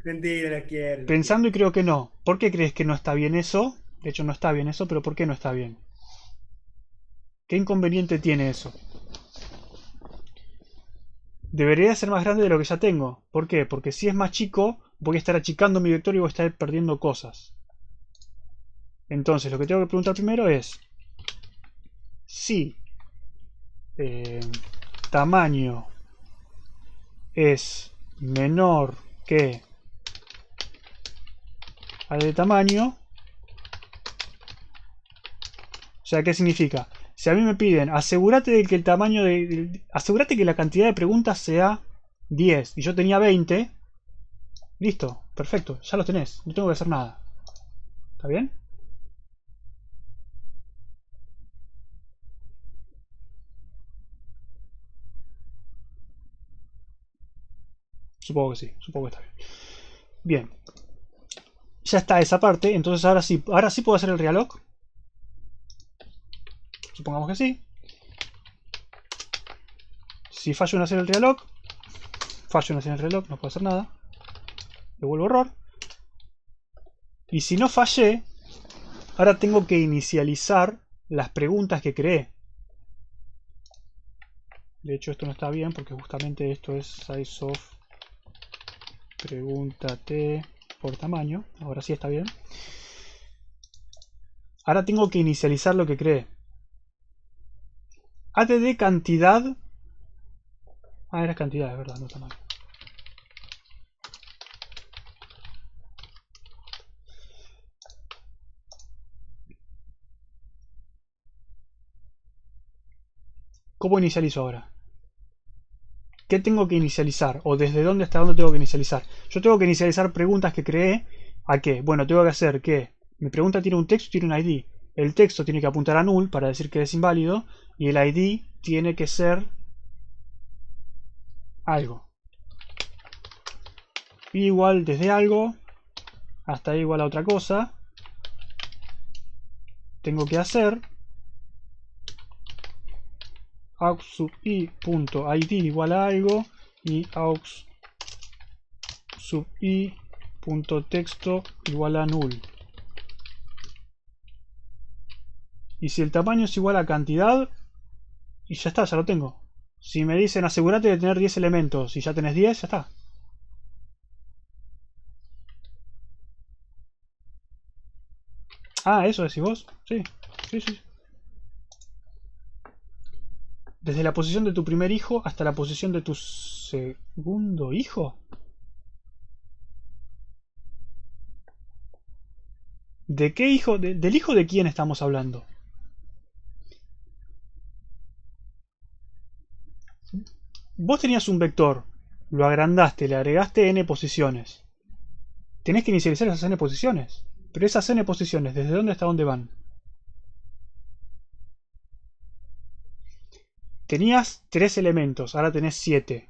Mentira, la quiero. Pensando y creo que no. ¿Por qué crees que no está bien eso? De hecho no está bien eso, pero ¿por qué no está bien? ¿Qué inconveniente tiene eso? Debería ser más grande de lo que ya tengo. ¿Por qué? Porque si es más chico, voy a estar achicando mi vector y voy a estar perdiendo cosas. Entonces, lo que tengo que preguntar primero es si tamaño es menor que a de tamaño. O sea, ¿qué significa? Si a mí me piden, asegúrate de que el tamaño asegúrate que la cantidad de preguntas sea 10 y yo tenía 20, listo, perfecto, ya lo tenés, no tengo que hacer nada. ¿Está bien? Supongo que sí, supongo que está bien. Bien. Ya está esa parte, entonces ahora sí puedo hacer el realloc. Supongamos que sí. Si fallo en hacer el realloc, no puedo hacer nada. Devuelvo error. Y si no fallé, ahora tengo que inicializar las preguntas que creé. De hecho esto no está bien porque justamente esto es size of pregúntate por tamaño. Ahora sí está bien. Ahora tengo que inicializar lo que creé. add cantidad. Ah, era cantidad, es verdad, no tamaño. ¿Cómo inicializo ahora? ¿Qué tengo que inicializar? ¿O desde dónde hasta dónde tengo que inicializar? Yo tengo que inicializar preguntas que creé. ¿A qué? Bueno, tengo que hacer que mi pregunta tiene un texto y tiene un ID. El texto tiene que apuntar a null para decir que es inválido. Y el ID tiene que ser algo. Y igual desde algo hasta igual a otra cosa. Tengo que hacer aux sub i.id igual a algo y aux sub i.texto igual a null. Y si el tamaño es igual a cantidad, y ya está, ya lo tengo. Si me dicen asegúrate de tener 10 elementos y ya tenés 10, ya está. Ah, eso decís vos. Sí, sí, sí. Desde la posición de tu primer hijo hasta la posición de tu segundo hijo. ¿De qué hijo? ¿Del hijo de quién estamos hablando? Vos tenías un vector, lo agrandaste, le agregaste n posiciones. Tenés que inicializar esas n posiciones. Pero esas n posiciones, ¿desde dónde hasta dónde van? Tenías 3 elementos, ahora tenés 7.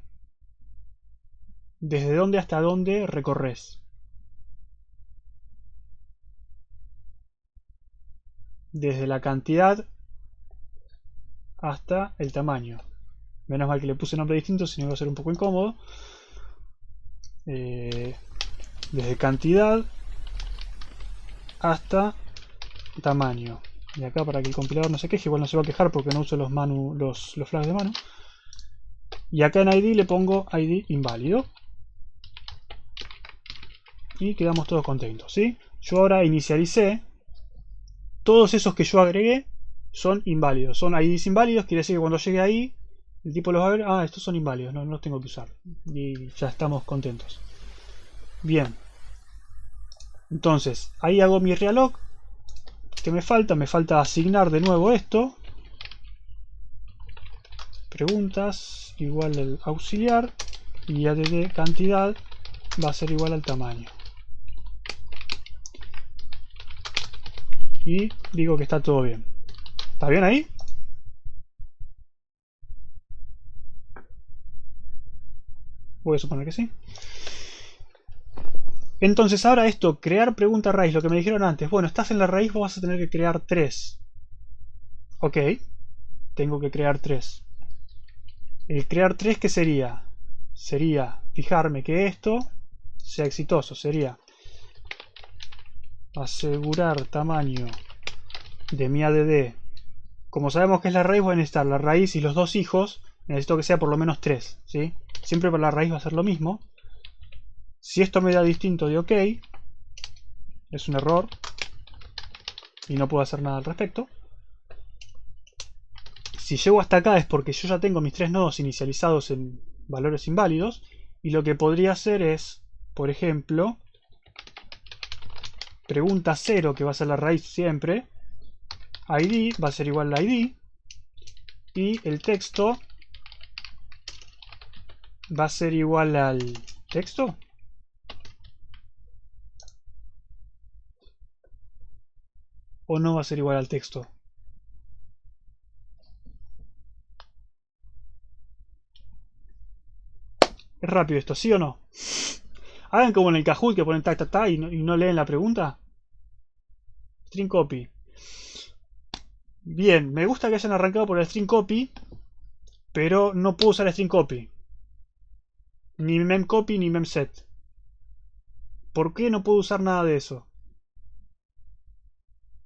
¿Desde dónde hasta dónde recorres? Desde la cantidad hasta el tamaño. Menos mal que le puse nombre distinto, si no iba a ser un poco incómodo. Desde cantidad hasta tamaño. Y acá, para que el compilador no se queje, igual no se va a quejar porque no uso los flags de mano. Y acá en ID le pongo ID inválido. Y quedamos todos contentos, ¿sí? Yo ahora inicialicé. Todos esos que yo agregué son inválidos. Son IDs inválidos, quiere decir que cuando llegue ahí, el tipo los va a ver. Ah, estos son inválidos, no los tengo que usar. Y ya estamos contentos. Bien. Entonces, ahí hago mi realloc. ¿Qué me falta? Me falta asignar de nuevo esto. Preguntas igual al auxiliar. Y add cantidad va a ser igual al tamaño. Y digo que está todo bien. ¿Está bien ahí? Voy a suponer que sí. Entonces ahora esto, crear pregunta raíz, lo que me dijeron antes. Bueno, estás en la raíz, vos vas a tener que crear 3. Ok. Tengo que crear 3. El crear 3, ¿qué sería? Sería fijarme que esto sea exitoso. Sería asegurar tamaño de mi add. Como sabemos que es la raíz, voy a necesitar la raíz y los dos hijos. Necesito que sea por lo menos 3, ¿sí? Siempre para la raíz va a ser lo mismo. Si esto me da distinto de OK, es un error y no puedo hacer nada al respecto. Si llego hasta acá es porque yo ya tengo mis 3 nodos inicializados en valores inválidos. Y lo que podría hacer es, por ejemplo, pregunta 0, que va a ser la raíz siempre. ID va a ser igual a ID. Y el texto va a ser igual al texto. ¿O no va a ser igual al texto? Es rápido esto, ¿sí o no? Hagan como en el Kahoot que ponen ta ta ta y no leen la pregunta. String copy. Bien, me gusta que hayan arrancado por el string copy, pero no puedo usar string copy. Ni memcopy ni memset. ¿Por qué no puedo usar nada de eso?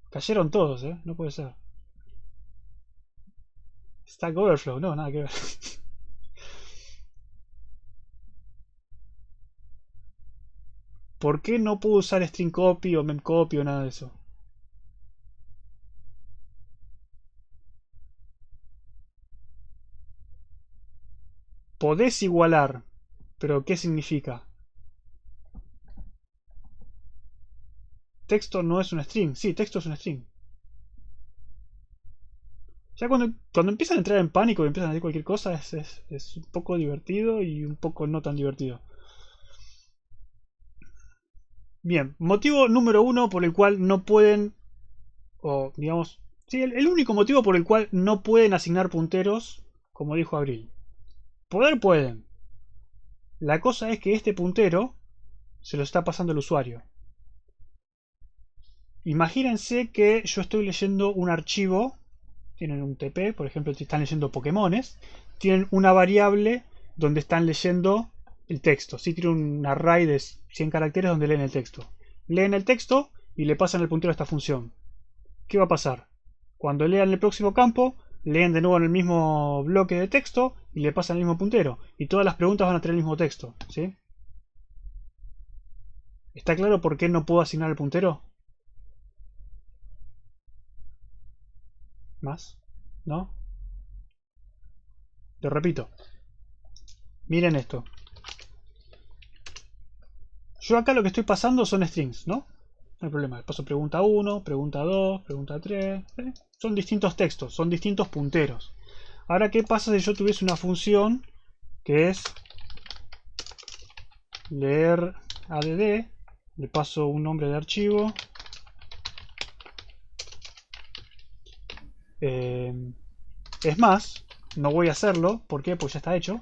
Cayeron todos, ¿eh? No puede ser. Stack Overflow, no, nada que ver. ¿Por qué no puedo usar string copy o memcopy o nada de eso? Podés igualar, pero ¿qué significa? Texto no es un string. Sí, texto es un string. Ya cuando empiezan a entrar en pánico y empiezan a decir cualquier cosa es un poco divertido y un poco no tan divertido. Bien, motivo número 1 por el cual no pueden, o digamos, sí, el único motivo por el cual no pueden asignar punteros, como dijo Abril. Poder pueden. La cosa es que este puntero se lo está pasando el usuario. Imagínense que yo estoy leyendo un archivo, tienen un TP, por ejemplo, están leyendo Pokémones, tienen una variable donde están leyendo el texto. Sí, tienen un array de 100 caracteres donde leen el texto. Leen el texto y le pasan el puntero a esta función. ¿Qué va a pasar? Cuando lean el próximo campo, leen de nuevo en el mismo bloque de texto y le pasan el mismo puntero. Y todas las preguntas van a tener el mismo texto, ¿sí? ¿Está claro por qué no puedo asignar el puntero? ¿Más? ¿No? Lo repito. Miren esto. Yo acá lo que estoy pasando son strings, ¿no? No hay problema. Paso pregunta 1, pregunta 2, pregunta 3. Son distintos textos, son distintos punteros. Ahora, ¿qué pasa si yo tuviese una función que es leer add? Le paso un nombre de archivo. Es más, no voy a hacerlo. ¿Por qué? Pues ya está hecho.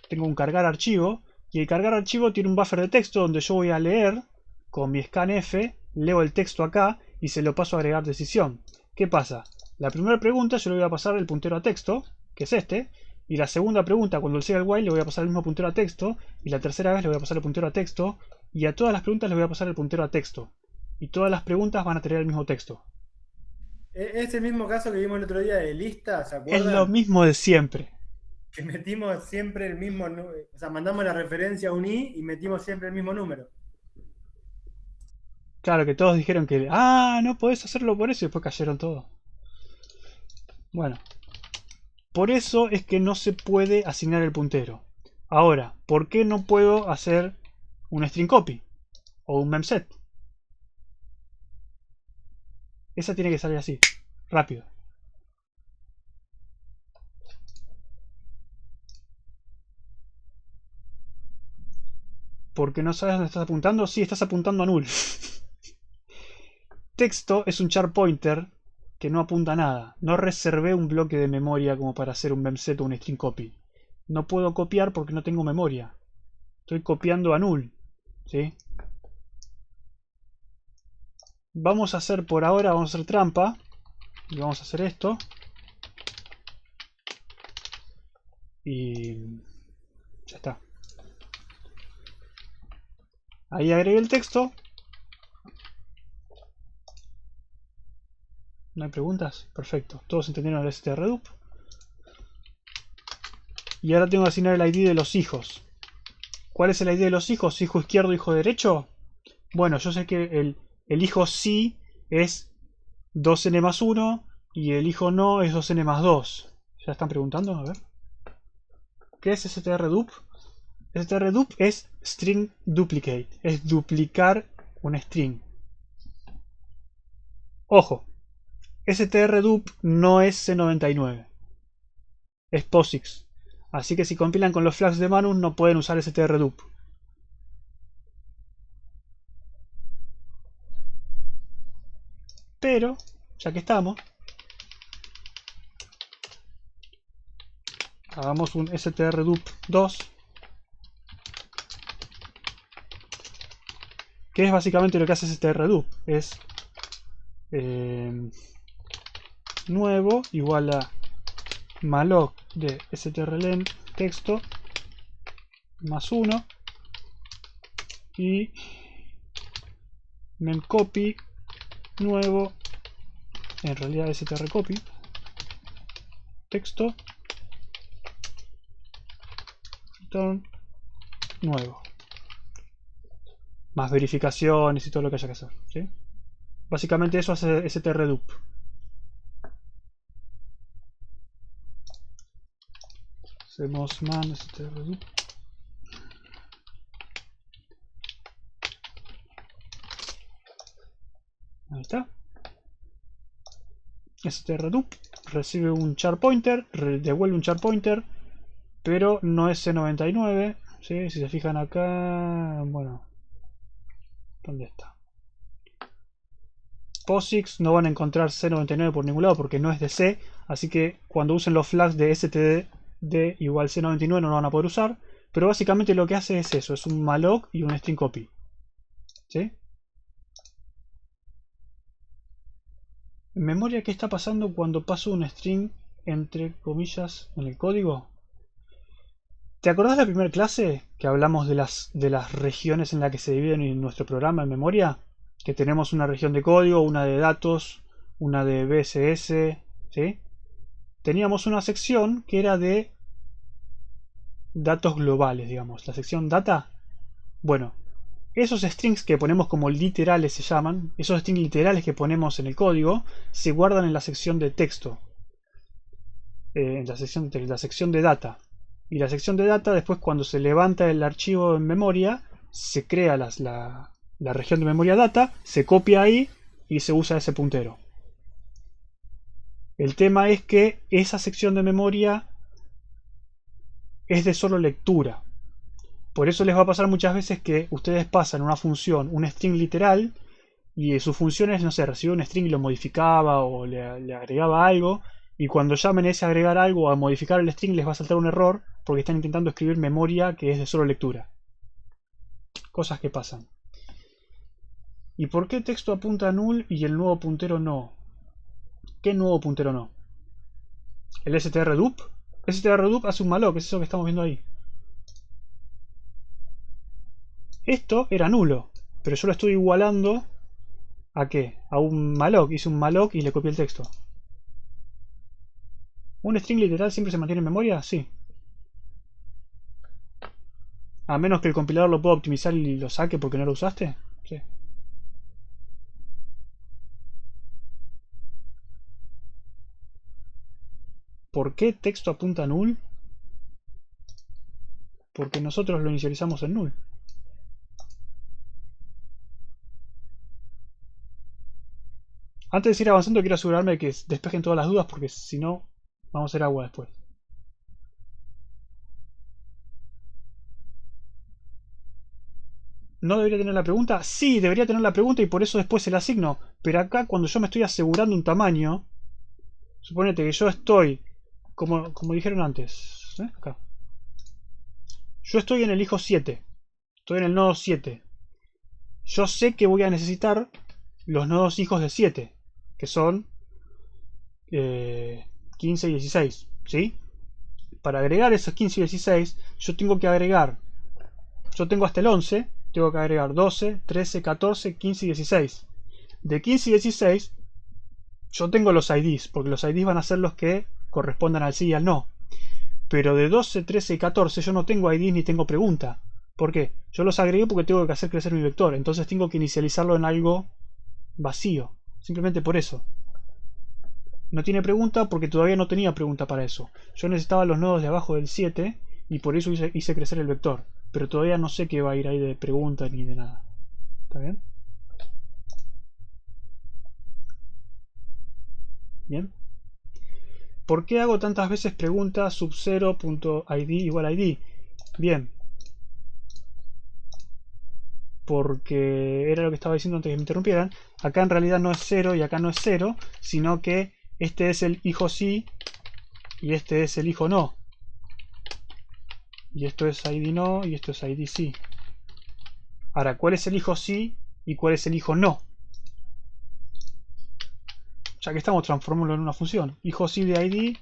Tengo un cargar archivo. Y el cargar archivo tiene un buffer de texto donde yo voy a leer con mi scanf. Leo el texto acá y se lo paso a agregar decisión. ¿Qué pasa? La primera pregunta yo le voy a pasar el puntero a texto, que es este. Y la segunda pregunta, cuando siga el while, le voy a pasar el mismo puntero a texto. Y la tercera vez le voy a pasar el puntero a texto. Y a todas las preguntas le voy a pasar el puntero a texto. Y todas las preguntas van a tener el mismo texto. Es el mismo caso que vimos el otro día de lista, ¿se Es acuerdan? lo mismo de siempre. Que metimos siempre el mismo, o sea, mandamos la referencia a un i y metimos siempre el mismo número. Claro que todos dijeron que no podés hacerlo por eso y después cayeron todos. Bueno, por eso es que no se puede asignar el puntero. Ahora, ¿por qué no puedo hacer un string copy o un memset? Esa tiene que salir así, rápido. ¿Porque no sabes dónde estás apuntando? Sí, estás apuntando a null. Texto es un char pointer que no apunta a nada. No reservé un bloque de memoria como para hacer un memset o un string copy. No puedo copiar porque no tengo memoria. Estoy copiando a null. ¿Sí? Vamos a hacer por ahora, vamos a hacer trampa. Y vamos a hacer esto. Y ya está. Ahí agregué el texto. ¿No hay preguntas? Perfecto. Todos entendieron el strdup. Y ahora tengo que asignar el ID de los hijos. ¿Cuál es el ID de los hijos? ¿Hijo izquierdo, hijo derecho? Bueno, yo sé que el hijo sí es 2n más 1 y el hijo no es 2n más 2. ¿Ya están preguntando? A ver. ¿Qué es strdup? Strdup es string duplicate. Es duplicar un string. Ojo. strdup no es C99. Es POSIX. Así que si compilan con los flags de Manus no pueden usar strdup. Pero, ya que estamos, hagamos un strdup2, que es básicamente lo que hace strdup. Es nuevo igual a malloc de strlen texto más 1 y memcopy nuevo, en realidad strcopy texto return nuevo, más verificaciones y todo lo que haya que hacer, ¿sí? Básicamente eso hace strdup. Hacemos man strdup. Ahí está. strdup recibe un char pointer, devuelve un char pointer, pero no es C99. ¿Sí? Si se fijan acá, bueno, ¿dónde está? POSIX no van a encontrar C99 por ningún lado porque no es de C, así que cuando usen los flags de std igual C99 no lo van a poder usar, pero básicamente lo que hace es eso, es un malloc y un string copy. ¿Sí? En memoria, ¿qué está pasando cuando paso un string entre comillas en el código? ¿Te acordás de la primera clase que hablamos de las regiones en las que se dividen en nuestro programa en memoria? Que tenemos una región de código, una de datos, una de BSS, ¿sí? Teníamos una sección que era de datos globales, digamos, la sección data. Bueno, esos strings que ponemos como literales se llaman, esos strings literales que ponemos en el código, se guardan en la sección de texto, en la sección de data. Y la sección de data, después cuando se levanta el archivo en memoria, se crea la región de memoria data, se copia ahí y se usa ese puntero. El tema es que esa sección de memoria es de solo lectura. Por eso les va a pasar muchas veces que ustedes pasan una función, un string literal, y su función es, no sé, recibir un string y lo modificaba o le agregaba algo, y cuando llamen a ese agregar algo o a modificar el string les va a saltar un error porque están intentando escribir memoria que es de solo lectura. Cosas que pasan. ¿Y por qué texto apunta a null y el nuevo puntero no? ¿Qué nuevo puntero no? ¿El strdup? strdup hace un malloc, es eso que estamos viendo ahí. Esto era nulo, pero yo lo estoy igualando ¿a qué? A un malloc. Hice un malloc y le copié el texto. ¿Un string literal siempre se mantiene en memoria? Sí. A menos que el compilador lo pueda optimizar y lo saque porque no lo usaste. Sí. ¿Por qué texto apunta a null? Porque nosotros lo inicializamos en null. Antes de seguir avanzando quiero asegurarme de que despejen todas las dudas porque si no vamos a hacer agua después. ¿No debería tener la pregunta? Sí, debería tener la pregunta y por eso después se la asigno. Pero acá cuando yo me estoy asegurando un tamaño, suponete que yo estoy, como dijeron antes, acá. Yo estoy en el hijo 7. Estoy en el nodo 7. Yo sé que voy a necesitar los nodos hijos de 7, que son 15 y 16. ¿Sí? Para agregar esos 15 y 16, yo tengo que agregar, yo tengo hasta el 11, tengo que agregar 12, 13, 14, 15 y 16. De 15 y 16, yo tengo los IDs, porque los IDs van a ser los que correspondan al sí y al no. Pero de 12, 13 y 14 yo no tengo IDs ni tengo pregunta. ¿Por qué? Yo los agregué porque tengo que hacer crecer mi vector, entonces tengo que inicializarlo en algo vacío. Simplemente por eso. No tiene pregunta porque todavía no tenía pregunta para eso. Yo necesitaba los nodos de abajo del 7 y por eso hice crecer el vector. Pero todavía no sé qué va a ir ahí de pregunta ni de nada. ¿Está bien? Bien. ¿Por qué hago tantas veces pregunta sub0.id igual a id? Bien. Porque era lo que estaba diciendo antes que me interrumpieran. Acá en realidad no es 0 y acá no es 0, sino que este es el hijo sí y este es el hijo no. Y esto es id no y esto es id sí. Ahora, ¿cuál es el hijo sí y cuál es el hijo no? Ya que estamos, transformándolo en una función. Hijo sí de id,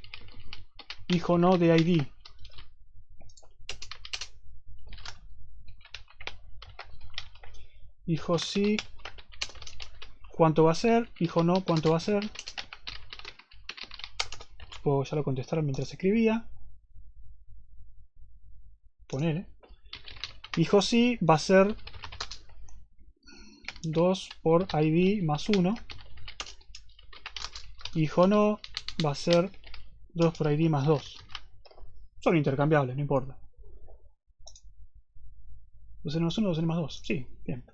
hijo no de id. Hijo sí, ¿cuánto va a ser? Hijo no, ¿cuánto va a ser? Supongo que ya lo contestaron mientras escribía. Poner. Hijo sí va a ser 2 por id más 1. Hijo no va a ser 2 por id más 2. Son intercambiables, no importa. 2n más 1, 2n más 2. Sí, bien.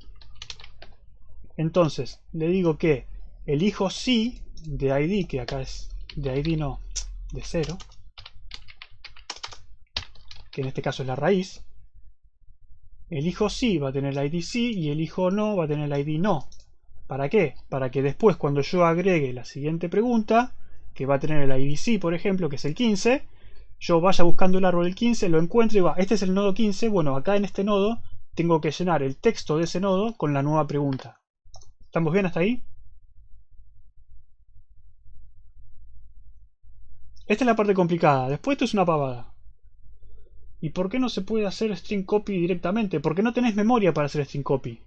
Entonces, le digo que el hijo sí de id, que acá es de id no, de 0, que en este caso es la raíz, el hijo sí va a tener el id sí y el hijo no va a tener el id no. ¿Para qué? Para que después cuando yo agregue la siguiente pregunta, que va a tener el id sí, por ejemplo, que es el 15, yo vaya buscando el árbol del 15, lo encuentro y va, este es el nodo 15, bueno, acá en este nodo tengo que llenar el texto de ese nodo con la nueva pregunta. ¿Estamos bien hasta ahí? Esta es la parte complicada. Después esto es una pavada. ¿Y por qué no se puede hacer string copy directamente? Porque no tenés memoria para hacer string copy.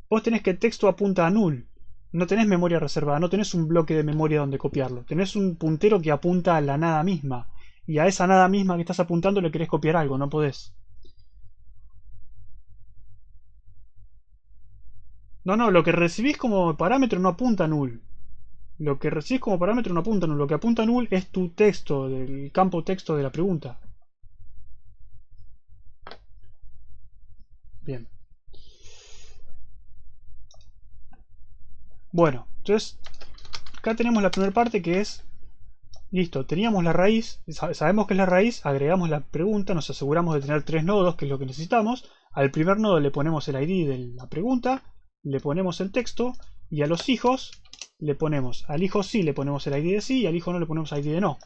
Vos tenés que el texto apunta a null. No tenés memoria reservada, no tenés un bloque de memoria donde copiarlo. Tenés un puntero que apunta a la nada misma. Y a esa nada misma que estás apuntando le querés copiar algo, no podés. No, lo que recibís como parámetro no apunta a null. Lo que recibís como parámetro no apunta a null. Lo que apunta a null es tu texto, del campo texto de la pregunta. Bien. Bueno, entonces acá tenemos la primera parte que es, listo, teníamos la raíz, sabemos que es la raíz, agregamos la pregunta, nos aseguramos de tener 3 nodos, que es lo que necesitamos. Al primer nodo le ponemos el ID de la pregunta, le ponemos el texto, y a los hijos le ponemos, al hijo sí le ponemos el ID de sí, y al hijo no le ponemos ID de no.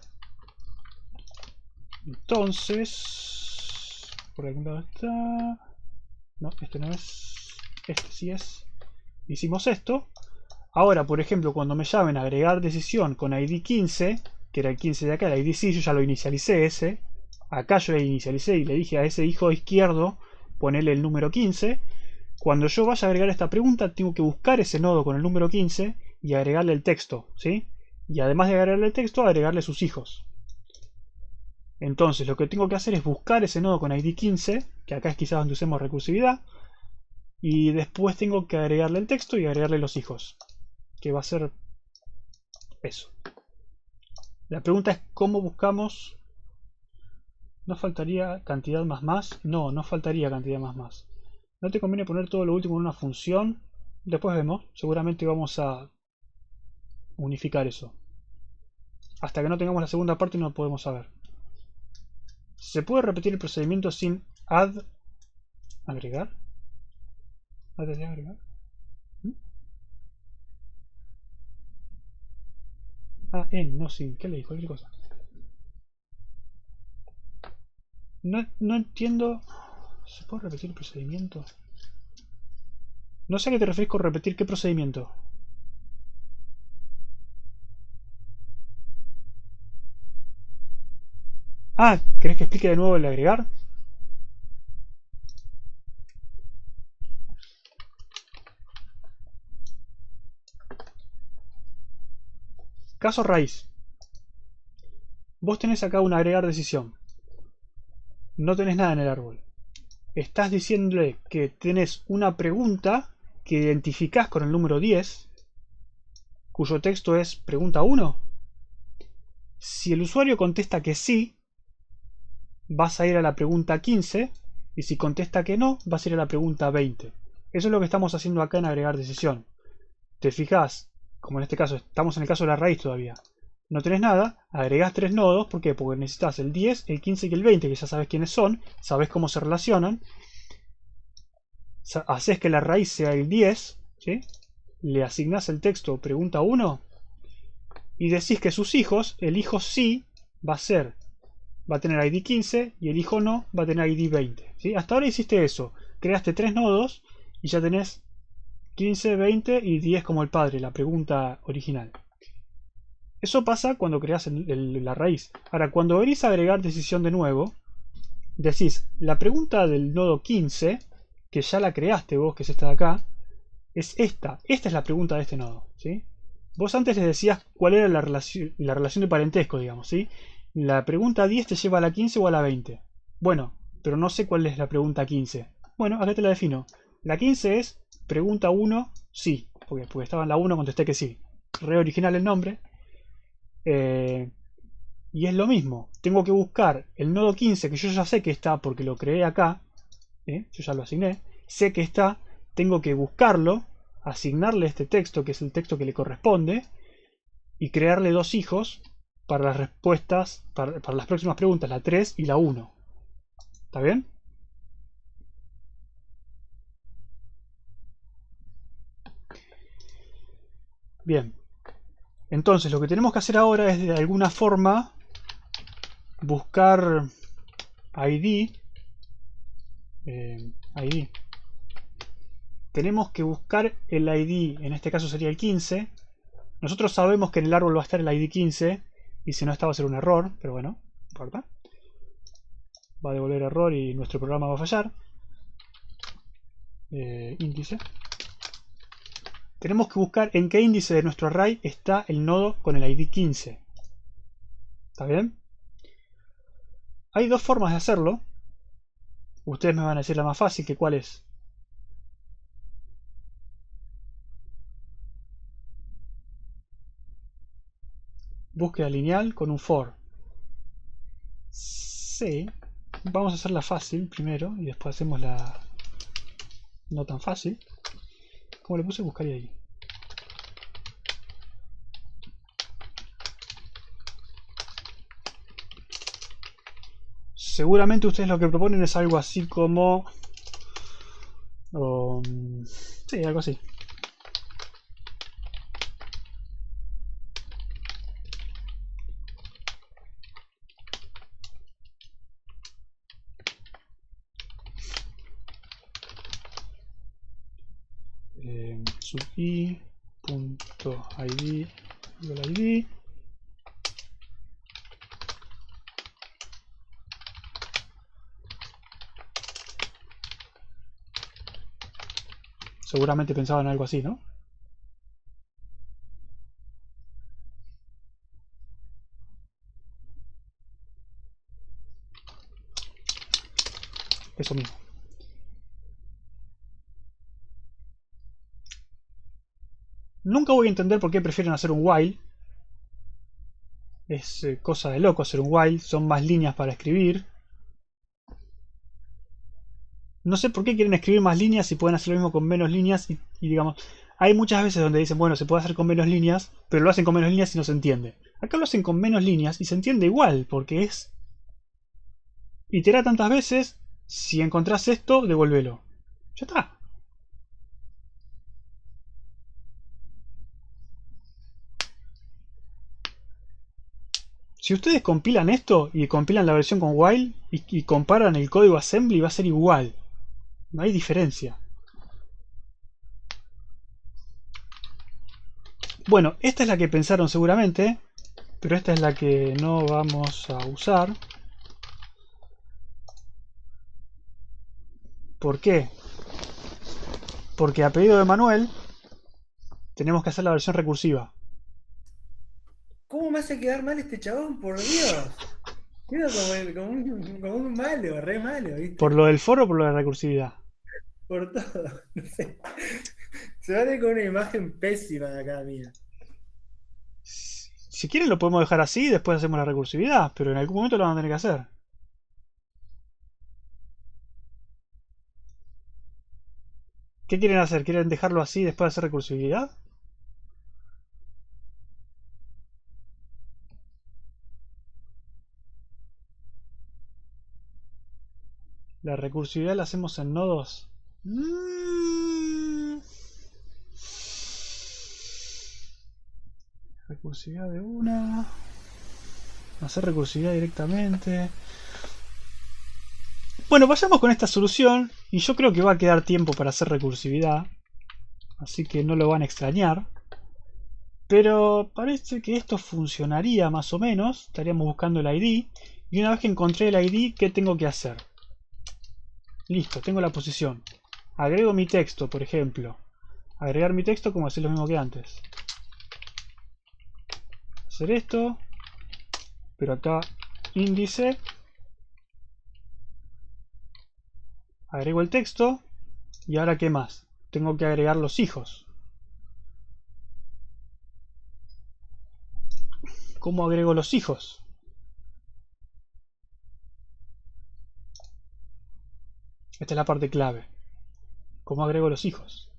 Entonces, por algún lado está... No, este no es, este sí es. Hicimos esto. Ahora, por ejemplo, cuando me llamen a agregar decisión con ID 15, que era el 15 de acá, el ID sí, yo ya lo inicialicé ese. Acá yo lo inicialicé y le dije a ese hijo izquierdo, ponerle el número 15. Cuando yo vaya a agregar esta pregunta, tengo que buscar ese nodo con el número 15 y agregarle el texto, ¿sí? Y además de agregarle el texto, agregarle sus hijos. Entonces, lo que tengo que hacer es buscar ese nodo con ID 15, que acá es quizás donde usemos recursividad, y después tengo que agregarle el texto y agregarle los hijos, que va a ser eso. La pregunta es cómo buscamos. ¿No faltaría cantidad más? No, no faltaría cantidad más. ¿No te conviene poner todo lo último en una función? Después vemos, seguramente vamos a unificar eso. Hasta que no tengamos la segunda parte no podemos saber. ¿Se puede repetir el procedimiento sin agregar? Agregar. No sin. ¿Qué le dijo? Cualquier cosa. No entiendo. ¿Se puede repetir el procedimiento? No sé a qué te refieres con repetir qué procedimiento. ¿Querés que explique de nuevo el agregar? Caso raíz. Vos tenés acá un agregar decisión. No tenés nada en el árbol. Estás diciéndole que tenés una pregunta que identificás con el número 10, cuyo texto es pregunta 1. Si el usuario contesta que sí, vas a ir a la pregunta 15, y si contesta que no, vas a ir a la pregunta 20. Eso es lo que estamos haciendo acá en agregar decisión. Te fijas, como en este caso, estamos en el caso de la raíz todavía. No tenés nada, agregás 3 nodos, ¿por qué? Porque necesitas el 10, el 15 y el 20, que ya sabes quiénes son, sabes cómo se relacionan. Haces que la raíz sea el 10, ¿sí? Le asignás el texto pregunta 1 y decís que sus hijos, el hijo sí va a tener ID 15 y el hijo no va a tener ID 20, ¿sí? Hasta ahora hiciste eso, creaste 3 nodos y ya tenés 15, 20 y 10 como el padre, la pregunta original. Eso pasa cuando creas la raíz. Ahora, cuando venís a agregar decisión de nuevo, decís la pregunta del nodo 15, que ya la creaste vos, que es esta de acá, es esta. Esta es la pregunta de este nodo, ¿sí? Vos antes les decías cuál era la relación de parentesco, digamos, ¿sí? La pregunta 10 te lleva a la 15 o a la 20. Bueno, pero no sé cuál es la pregunta 15. Bueno, acá te la defino. La 15 es pregunta 1, sí. Porque estaba en la 1, contesté que sí. Re original el nombre. Y es lo mismo. Tengo que buscar el nodo 15, que yo ya sé que está porque lo creé acá. Yo ya lo asigné. Sé que está. Tengo que buscarlo, asignarle este texto, que es el texto que le corresponde, y crearle 2 hijos para las respuestas, para las próximas preguntas, la 3 y la 1. ¿Está bien? Bien. Entonces lo que tenemos que hacer ahora es de alguna forma buscar ID. Tenemos que buscar el ID, en este caso sería el 15. Nosotros sabemos que en el árbol va a estar el ID 15 y si no está va a ser un error, pero bueno, no importa. Va a devolver error y nuestro programa va a fallar. Índice. Tenemos que buscar en qué índice de nuestro array está el nodo con el ID 15. ¿Está bien? Hay 2 formas de hacerlo. Ustedes me van a decir la más fácil, que cuál es. Búsqueda lineal con un for. Sí. Vamos a hacerla fácil primero y después hacemos la no tan fácil. ¿Cómo le puse? Buscaría ahí. seguramente ustedes lo que proponen es algo así como... sí, algo así. Sub i punto id id. Seguramente pensaban algo así, ¿no? Eso mismo. Nunca voy a entender por qué prefieren hacer un while. Es cosa de loco hacer un while. Son más líneas para escribir. No sé por qué quieren escribir más líneas si pueden hacer lo mismo con menos líneas. Y digamos, hay muchas veces donde dicen, bueno, se puede hacer con menos líneas, pero lo hacen con menos líneas y no se entiende. Acá lo hacen con menos líneas y se entiende igual, porque es... Itera tantas veces, si encontrás esto, devuélvelo. Ya está. Si ustedes compilan esto y compilan la versión con while y comparan el código assembly, va a ser igual. No hay diferencia. Bueno, esta es la que pensaron seguramente, pero esta es la que no vamos a usar. ¿Por qué? Porque a pedido de Manuel tenemos que hacer la versión recursiva. ¿Cómo me hace quedar mal este chabón? Por Dios. Quedo como un malo, re malo, ¿viste? ¿Por lo del foro o por lo de la recursividad? Por todo. No sé. Se va a ver con una imagen pésima de acá, mía. Si quieren lo podemos dejar así y después hacemos la recursividad, pero en algún momento lo van a tener que hacer. ¿Qué quieren hacer? ¿Quieren dejarlo así y después hacer recursividad? La recursividad la hacemos en nodos. Recursividad de una. Hacer recursividad directamente. Bueno, vayamos con esta solución. Y yo creo que va a quedar tiempo para hacer recursividad. Así que no lo van a extrañar. Pero parece que esto funcionaría más o menos. Estaríamos buscando el ID. Y una vez que encontré el ID, ¿qué tengo que hacer? Listo, tengo la posición. Agrego mi texto, por ejemplo. Agregar mi texto como hacer lo mismo que antes. Hacer esto. Pero acá índice. Agrego el texto. Y ahora ¿qué más? Tengo que agregar los hijos. ¿Cómo agrego los hijos? Esta es la parte clave. ¿Cómo agrego los hijos?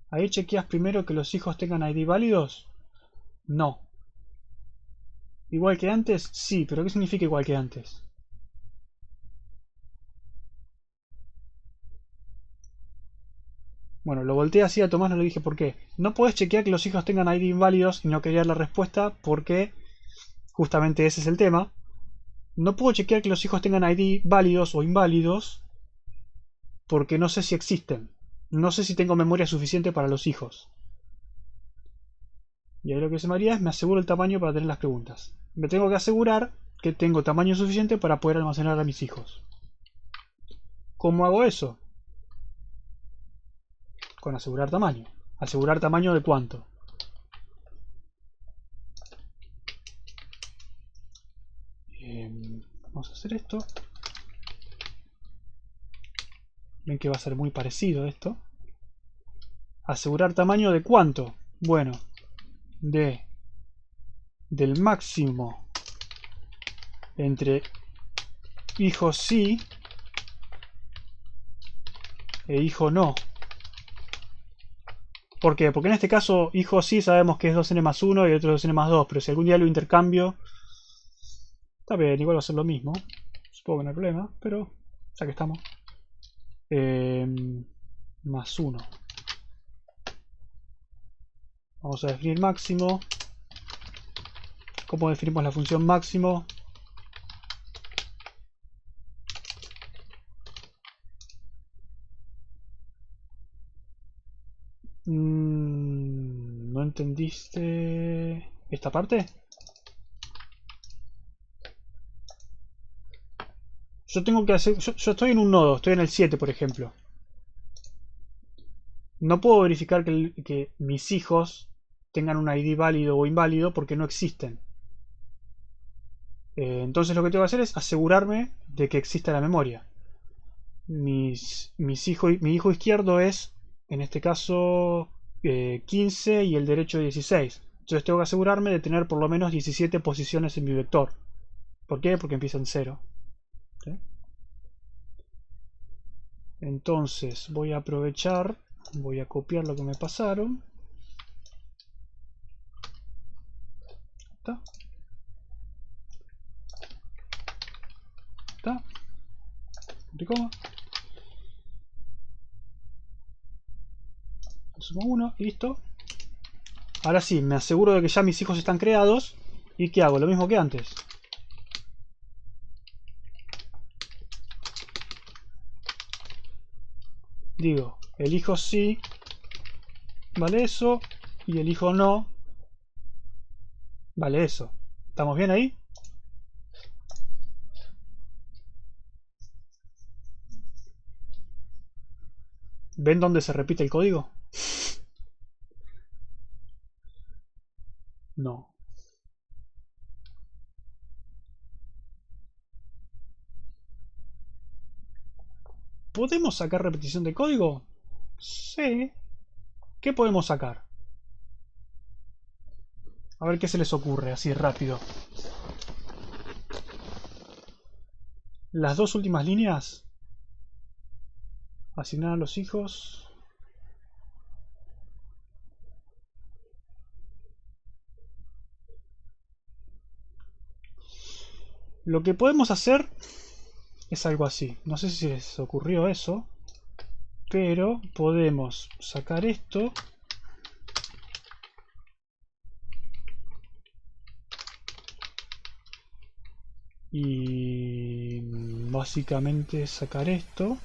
Ahí chequeas primero que los hijos tengan ID válidos. No. ¿Igual que antes? Sí, pero ¿qué significa igual que antes? Bueno, lo volteé así a Tomás, no le dije por qué. No podés chequear que los hijos tengan ID inválidos y no querer la respuesta porque justamente ese es el tema. No puedo chequear que los hijos tengan ID válidos o inválidos porque no sé si existen. No sé si tengo memoria suficiente para los hijos. Y ahí lo que se me haría es me aseguro el tamaño para tener las preguntas. Me tengo que asegurar que tengo tamaño suficiente para poder almacenar a mis hijos. ¿Cómo hago eso? Con asegurar tamaño. ¿Asegurar tamaño de cuánto? Vamos a hacer esto. Ven que va a ser muy parecido esto. ¿Asegurar tamaño de cuánto? Bueno, del máximo entre hijo sí e hijo no. ¿Por qué? Porque en este caso hijo sí sabemos que es 2n más 1 y el otro es 2n más 2, pero si algún día lo intercambio Está bien, igual va a ser lo mismo. Supongo que no hay problema, pero ya que estamos. Más 1. Vamos a definir máximo. ¿Cómo definimos la función máximo? ¿No entendiste esta parte? Yo tengo que hacer... Yo estoy en un nodo, estoy en el 7, por ejemplo. No puedo verificar que mis hijos tengan un ID válido o inválido porque no existen. Entonces lo que tengo que hacer es asegurarme de que exista la memoria. Mi hijo izquierdo es, en este caso, 15 y el derecho 16. Entonces tengo que asegurarme de tener por lo menos 17 posiciones en mi vector. ¿Por qué? Porque empieza en 0. ¿Sí? Entonces voy a aprovechar, voy a copiar lo que me pasaron. ¿Está? ¿Está? Coma. Sumo 1 y listo. Ahora sí, me aseguro de que ya mis hijos están creados. ¿Y qué hago? Lo mismo que antes. Digo, el hijo sí vale eso y el hijo no vale eso. ¿Estamos bien ahí? ¿Ven dónde se repite el código? No. ¿Podemos sacar repetición de código? Sí. ¿Qué podemos sacar? A ver qué se les ocurre así rápido. Las dos últimas líneas. Asignar a los hijos. Lo que podemos hacer es algo así. No sé si les ocurrió eso, pero podemos sacar esto. Y básicamente sacar esto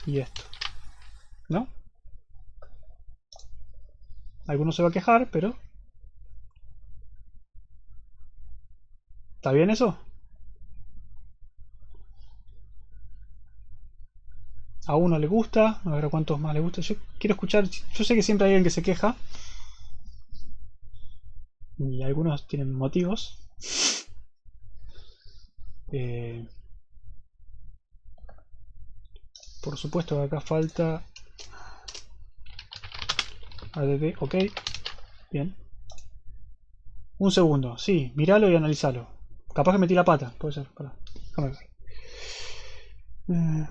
y esto, ¿no? Alguno se va a quejar, pero ¿está bien eso? A uno le gusta, a ver a cuántos más le gusta. Yo quiero escuchar, yo sé que siempre hay alguien que se queja. Y algunos tienen motivos. Por supuesto que acá falta add, ok. Bien. Un segundo, sí, míralo y analizalo. Capaz que metí la pata, puede ser. Pará. Déjame ver.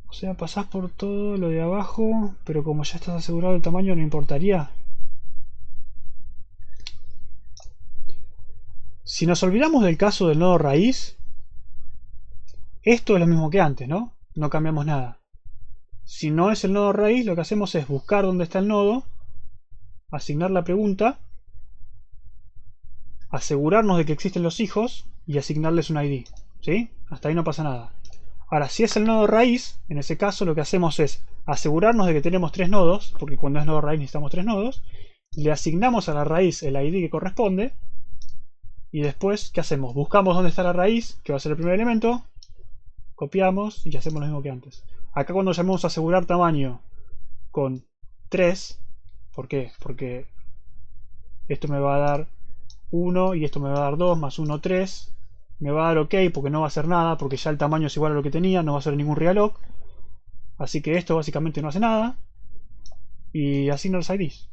O sea, pasás por todo lo de abajo, pero como ya estás asegurado el tamaño, no importaría. Si nos olvidamos del caso del nodo raíz, esto es lo mismo que antes, ¿no? No cambiamos nada. Si no es el nodo raíz, lo que hacemos es buscar dónde está el nodo, asignar la pregunta, asegurarnos de que existen los hijos y asignarles un ID. ¿Sí? Hasta ahí no pasa nada. Ahora, si es el nodo raíz, en ese caso lo que hacemos es asegurarnos de que tenemos 3 nodos, porque cuando es nodo raíz necesitamos 3 nodos, le asignamos a la raíz el ID que corresponde, y después, ¿qué hacemos? Buscamos dónde está la raíz, que va a ser el primer elemento, copiamos y hacemos lo mismo que antes. Acá cuando llamamos a asegurar tamaño con 3, ¿por qué? Porque esto me va a dar 1 y esto me va a dar 2, más 1, 3. Me va a dar ok porque no va a hacer nada, porque ya el tamaño es igual a lo que tenía, no va a hacer ningún realloc. Así que esto básicamente no hace nada. Y asigna los IDs.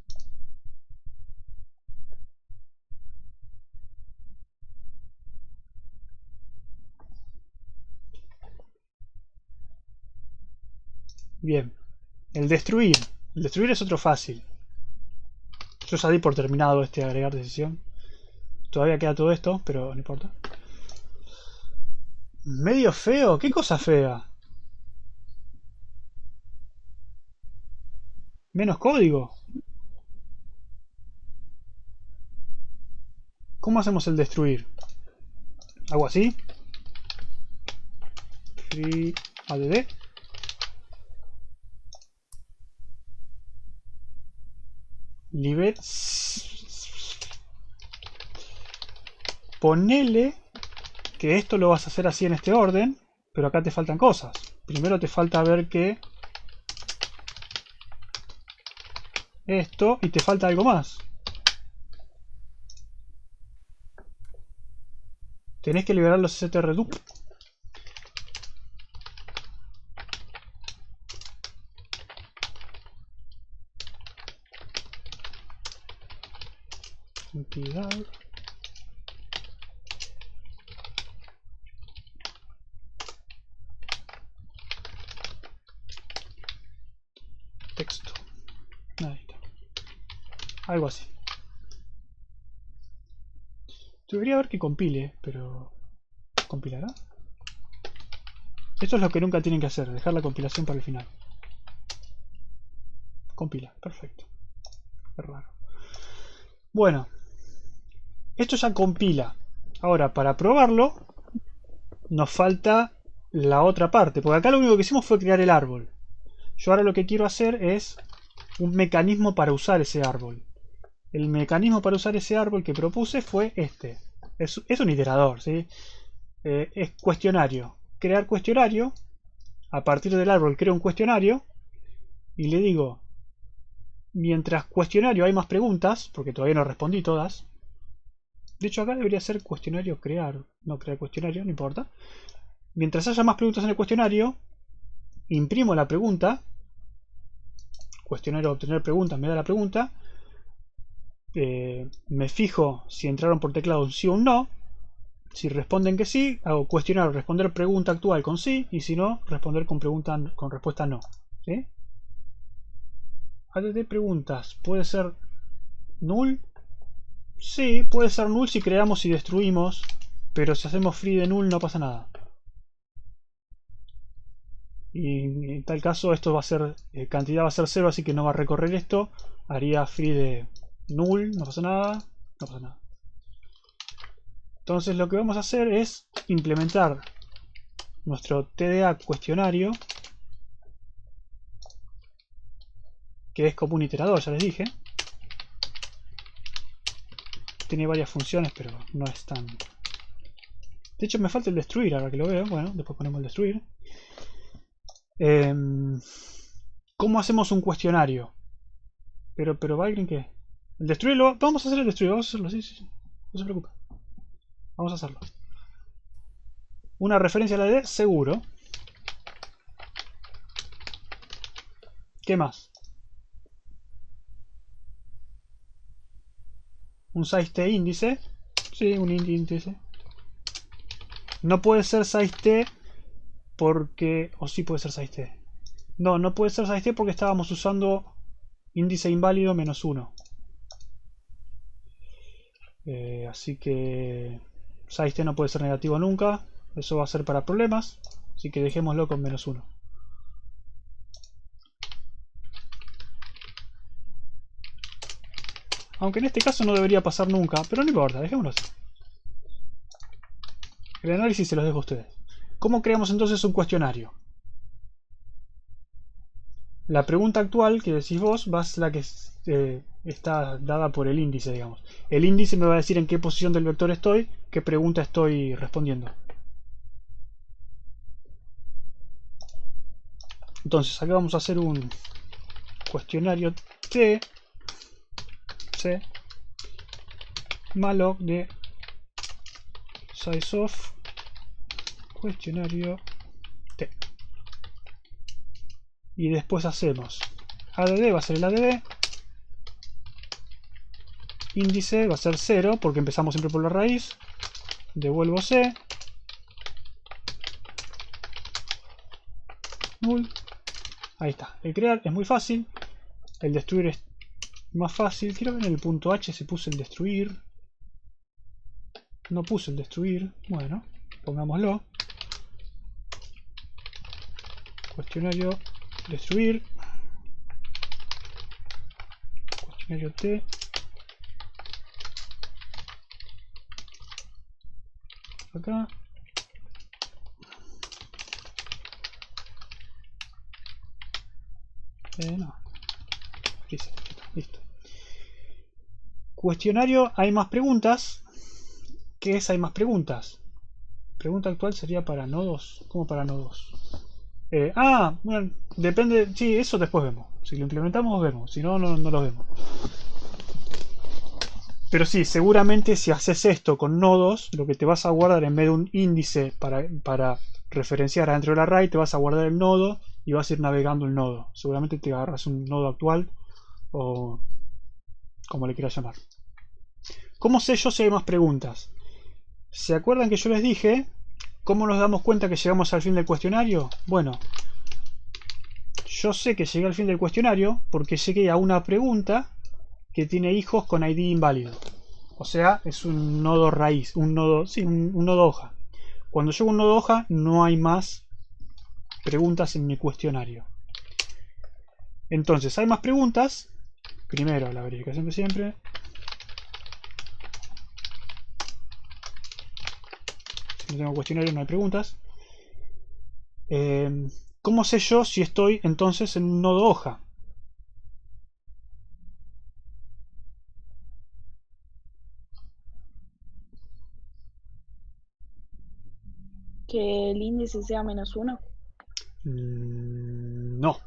Bien. El destruir. El destruir es otro fácil. Yo ya di por terminado este agregar decisión. Todavía queda todo esto, pero no importa. Medio feo. ¿Qué cosa fea? Menos código. ¿Cómo hacemos el destruir? ¿Algo así? Free add. Liber. Ponele que esto lo vas a hacer así en este orden, pero acá te faltan cosas. Primero te falta ver que esto, y te falta algo más. Tenés que liberar los strdup. Entidad. Texto. Ahí está. Algo así. Debería haber que compile, pero... ¿compilará? Esto es lo que nunca tienen que hacer, dejar la compilación para el final. Compila, perfecto. Es raro. Bueno. Esto ya compila. Ahora, para probarlo, nos falta la otra parte. Porque acá lo único que hicimos fue crear el árbol. Yo ahora lo que quiero hacer es un mecanismo para usar ese árbol. El mecanismo para usar ese árbol que propuse fue este. Es un iterador, ¿sí? Es cuestionario. Crear cuestionario. A partir del árbol creo un cuestionario. Y le digo, mientras cuestionario hay más preguntas, porque todavía no respondí todas. De hecho acá debería ser cuestionario crear. No crear cuestionario, no importa. Mientras haya más preguntas en el cuestionario, imprimo la pregunta. Cuestionario obtener preguntas, me da la pregunta. Me fijo si entraron por teclado un sí o un no. Si responden que sí, hago cuestionario responder pregunta actual con sí. Y si no, responder con respuesta no. ¿Sí? Add preguntas. ¿Puede ser null? Sí, puede ser null si creamos y destruimos. Pero si hacemos free de null no pasa nada. Y en tal caso esto va a ser, cantidad va a ser 0, así que no va a recorrer esto. Haría free de null, no pasa nada, no pasa nada. Entonces lo que vamos a hacer es implementar nuestro TDA cuestionario, que es como un iterador, ya les dije. Tiene varias funciones, pero no es tan... De hecho me falta el destruir, ahora que lo veo. Bueno, después ponemos el destruir. ¿Cómo hacemos un cuestionario? Pero Valgrind, ¿qué? El destruirlo, vamos a hacer el destruir, vamos a hacerlo, sí. No se preocupe. Vamos a hacerlo. Una referencia a la DD, seguro. ¿Qué más? Un size índice. Sí, un índice. No puede ser size porque... o sí puede ser size. No puede ser size porque estábamos usando índice inválido -1. Así que size no puede ser negativo nunca. Eso va a ser para problemas. Así que dejémoslo con -1. Aunque en este caso no debería pasar nunca, pero no importa, dejémoslo así. El análisis se los dejo a ustedes. ¿Cómo creamos entonces un cuestionario? La pregunta actual que decís vos va a ser la que está dada por el índice, digamos. El índice me va a decir en qué posición del vector estoy, qué pregunta estoy respondiendo. Entonces acá vamos a hacer un cuestionario T C malloc de sizeof cuestionario T. Y después hacemos add, va a ser el add, índice va a ser 0 porque empezamos siempre por la raíz, devuelvo C, null. Ahí está. El crear es muy fácil, el destruir es más fácil. Quiero ver en el punto H si puse el destruir. No puse el destruir. Bueno, pongámoslo. Cuestionario destruir. Cuestionario T. Acá. No. Listo. Cuestionario, hay más preguntas. ¿Qué es hay más preguntas? Pregunta actual sería para nodos. ¿Cómo para nodos? Bueno, depende. Sí, eso después vemos. Si lo implementamos, vemos. Si no, no lo vemos. Pero sí, seguramente si haces esto con nodos, lo que te vas a guardar en vez de un índice para referenciar adentro del array, te vas a guardar el nodo y vas a ir navegando el nodo. Seguramente te agarras un nodo actual o como le quieras llamar. ¿Cómo sé yo si hay más preguntas? ¿Se acuerdan que yo les dije cómo nos damos cuenta que llegamos al fin del cuestionario? Bueno, yo sé que llegué al fin del cuestionario porque llegué a una pregunta que tiene hijos con ID inválido. O sea, es un nodo raíz, un nodo, sí, un nodo hoja. Cuando llego a un nodo hoja no hay más preguntas en mi cuestionario. Entonces, hay más preguntas. Primero, la verificación de siempre. Si no tengo cuestionario no hay preguntas. ¿Cómo sé yo si estoy entonces en un nodo hoja? Que el índice sea -1. No.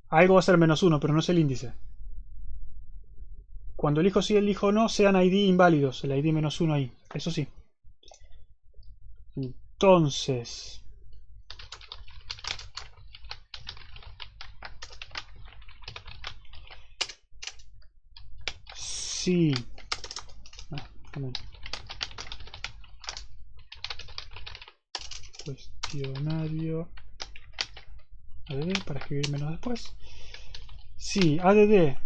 Algo va a ser -1, pero no es el índice. Cuando elijo sí, elijo no, sean ID inválidos. El ID -1 ahí. Eso sí. Entonces... sí. Cuestionario add para escribir menos después. Sí, add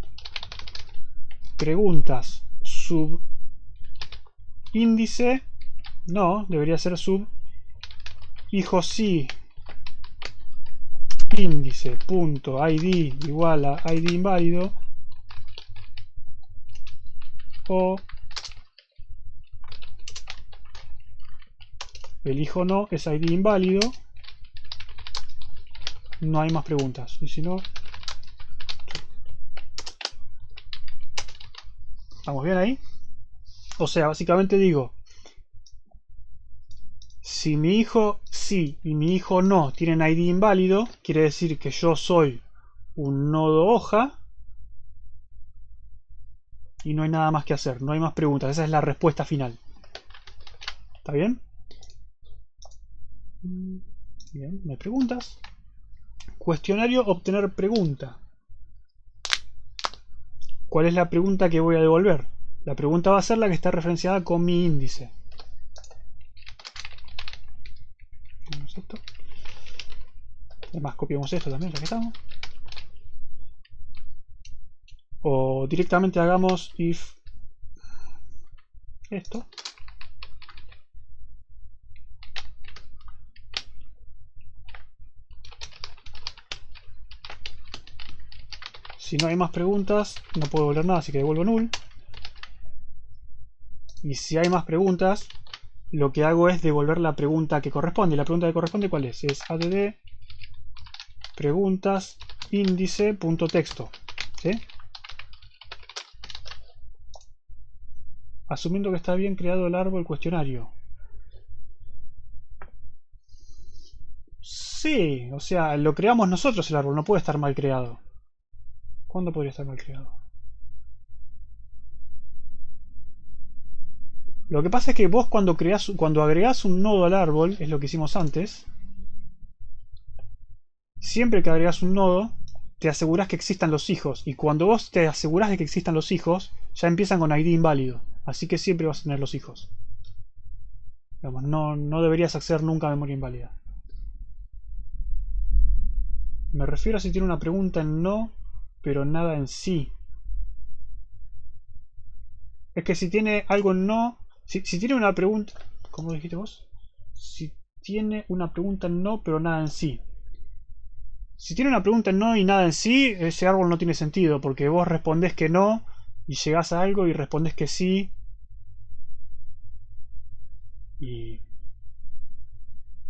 preguntas sub índice. No, debería ser sub hijo sí índice punto id igual a id inválido o el hijo no es id inválido. No hay más preguntas. Y si no... ¿Estamos bien ahí? O sea, básicamente digo, si mi hijo sí y mi hijo no tienen ID inválido, quiere decir que yo soy un nodo hoja y no hay nada más que hacer, no hay más preguntas. Esa es la respuesta final. ¿Está bien? Bien, no hay preguntas. Cuestionario obtener pregunta. ¿Cuál es la pregunta que voy a devolver? La pregunta va a ser la que está referenciada con mi índice. Esto. Además copiamos esto también, ya que estamos. O directamente hagamos if esto. Si no hay más preguntas, no puedo devolver nada, así que devuelvo null. Y si hay más preguntas, lo que hago es devolver la pregunta que corresponde. ¿La pregunta que corresponde cuál es? Es add preguntas índice.texto. ¿Sí? Asumiendo que está bien creado el árbol cuestionario. Sí, o sea, lo creamos nosotros el árbol, no puede estar mal creado. ¿Cuándo podría estar mal creado? Lo que pasa es que vos cuando agregás un nodo al árbol, es lo que hicimos antes, siempre que agregás un nodo, te aseguras que existan los hijos. Y cuando vos te aseguras de que existan los hijos, ya empiezan con ID inválido. Así que siempre vas a tener los hijos. Digamos, no deberías acceder nunca a memoria inválida. Me refiero a si tiene una pregunta en no, pero nada en sí. Es que si tiene algo no... Si tiene una pregunta... ¿Cómo dijiste vos? Si tiene una pregunta no, pero nada en sí. Si tiene una pregunta no y nada en sí, ese árbol no tiene sentido, porque vos respondés que no y llegás a algo y respondés que sí. Y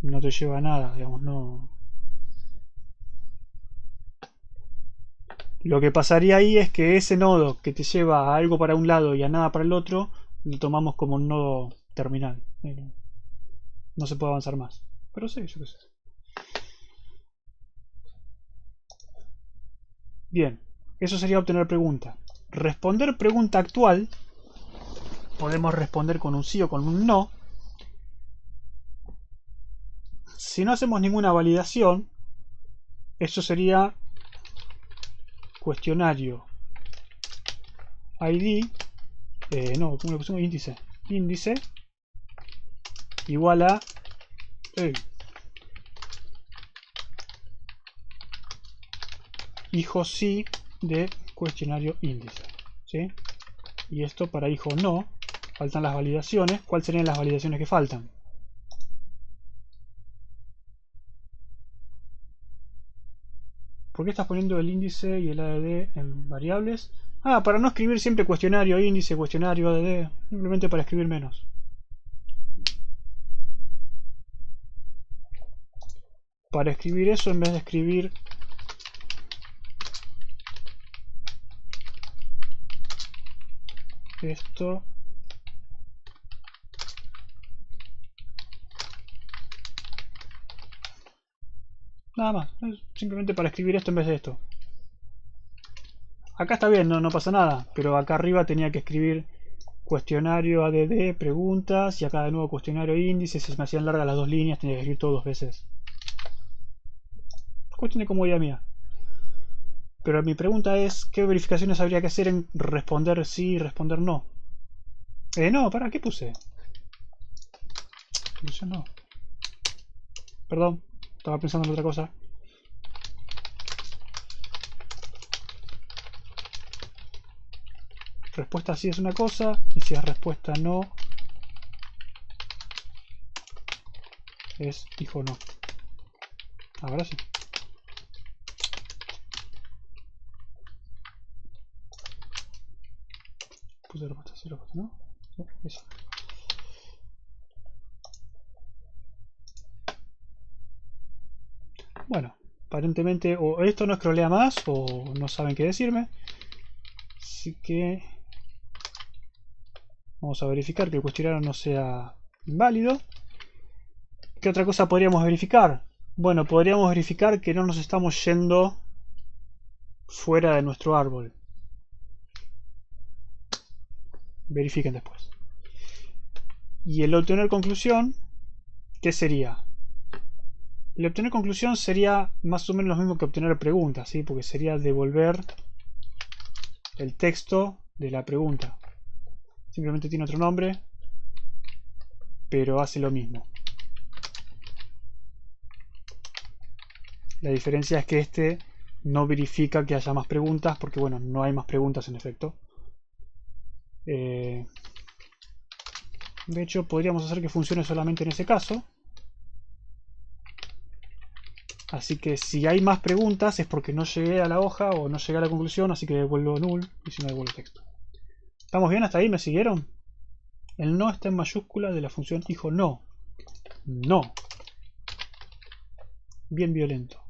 no te lleva a nada, digamos, no. Lo que pasaría ahí es que ese nodo que te lleva a algo para un lado y a nada para el otro, lo tomamos como un nodo terminal. No se puede avanzar más. Pero sí, yo qué sé. Bien, eso sería obtener pregunta. Responder pregunta actual. Podemos responder con un sí o con un no. Si no hacemos ninguna validación, eso sería cuestionario ID. No, ¿cómo le pusimos? Índice. Índice igual a hijo sí de cuestionario índice. ¿Sí? Y esto para hijo no. Faltan las validaciones. ¿Cuáles serían las validaciones que faltan? ¿Por qué estás poniendo el índice y el ADD en variables? Ah, para no escribir siempre cuestionario índice, cuestionario ADD. Simplemente para escribir menos. Para escribir eso, en vez de escribir esto, nada más, es simplemente para escribir esto en vez de esto. Acá está bien, no pasa nada, pero acá arriba tenía que escribir cuestionario ADD, preguntas, y acá de nuevo cuestionario índice. Si se me hacían largas las dos líneas, tenía que escribir todo dos veces. Cuestión de comodidad mía. Pero mi pregunta es, ¿qué verificaciones habría que hacer en responder sí y responder no? No, ¿para qué puse? No. Perdón, estaba pensando en otra cosa. Respuesta sí es una cosa, y si es respuesta no, es hijo no. Ahora sí. Puse respuesta sí, respuesta no. Sí, eso. Bueno, aparentemente o esto no scrollea más o no saben qué decirme. Así que vamos a verificar que el cuestionario no sea inválido. ¿Qué otra cosa podríamos verificar? Bueno, podríamos verificar que no nos estamos yendo fuera de nuestro árbol. Verifiquen después. Y el obtener conclusión, ¿qué sería? El obtener conclusión sería más o menos lo mismo que obtener pregunta, ¿sí? Porque sería devolver el texto de la pregunta. Simplemente tiene otro nombre, pero hace lo mismo. La diferencia es que este no verifica que haya más preguntas, porque bueno, no hay más preguntas en efecto. De hecho, podríamos hacer que funcione solamente en ese caso. Así que si hay más preguntas es porque no llegué a la hoja o no llegué a la conclusión, así que devuelvo null y si no devuelvo texto. ¿Estamos bien hasta ahí? ¿Me siguieron? El no está en mayúscula de la función hijo no. No. Bien violento.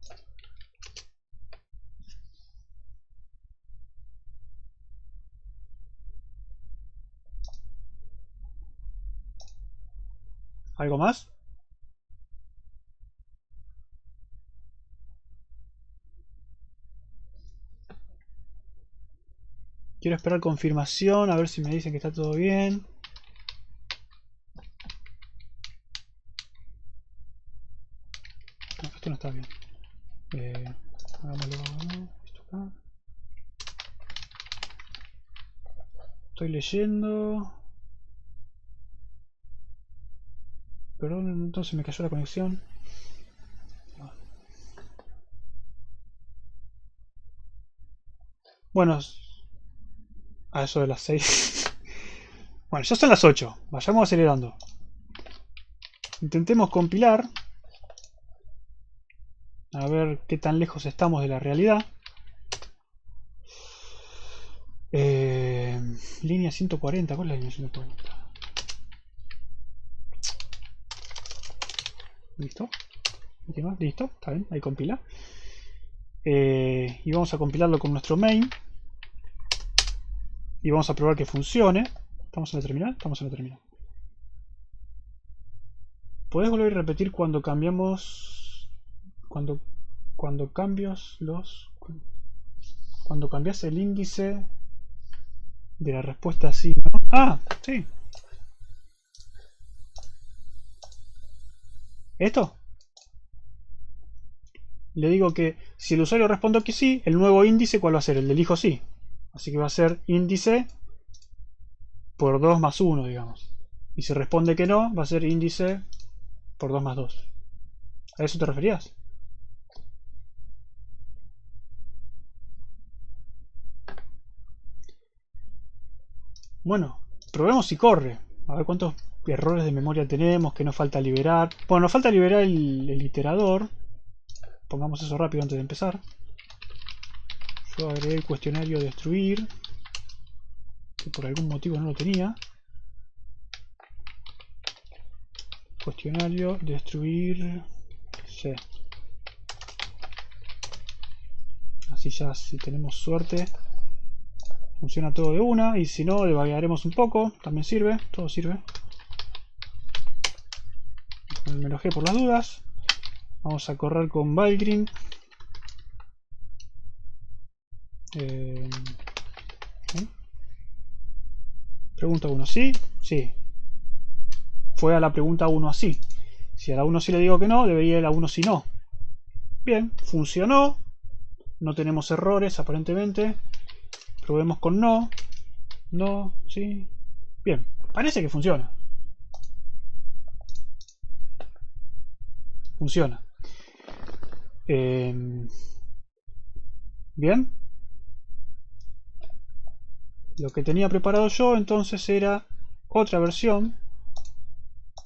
¿Algo más? Quiero esperar confirmación, a ver si me dicen que está todo bien. No, esto no está bien. Hagámoslo esto acá. Estoy leyendo. Perdón, entonces me cayó la conexión. Bueno, a eso de las 6. Bueno, ya son las 8. Vayamos acelerando. Intentemos compilar. A ver qué tan lejos estamos de la realidad. Línea 140. ¿Cuál es la línea 140? ¿Listo? ¿Listo? Está bien, ahí compila. Y vamos a compilarlo con nuestro main. Y vamos a probar que funcione. ¿Estamos en la terminal? Estamos en la terminal. ¿Puedes volver a repetir cuando cambiamos... Cuando cambias el índice de la respuesta sí, ¿no? Ah, sí. ¿Esto? Le digo que si el usuario responde que sí, el nuevo índice, ¿cuál va a ser? El del hijo sí. Así que va a ser índice por 2 más 1, digamos. Y si responde que no, va a ser índice por 2 más 2. ¿A eso te referías? Bueno, probemos si corre. A ver cuántos errores de memoria tenemos, que nos falta liberar. Bueno, nos falta liberar el iterador. Pongamos eso rápido antes de empezar. Yo agregué el cuestionario destruir, que por algún motivo no lo tenía. Cuestionario destruir. Sí. Así ya, si tenemos suerte, funciona todo de una. Y si no, debaguearemos un poco. También sirve, todo sirve. Me enojé por las dudas. Vamos a correr con Valgrind. Pregunta 1, ¿sí? Sí. Fue a la pregunta 1 así. Si a la 1 sí le digo que no, debería ir a la 1 si no. Bien, funcionó. No tenemos errores aparentemente. Probemos con no. No, sí. Bien, parece que funciona. Funciona. Bien. Lo que tenía preparado yo entonces era otra versión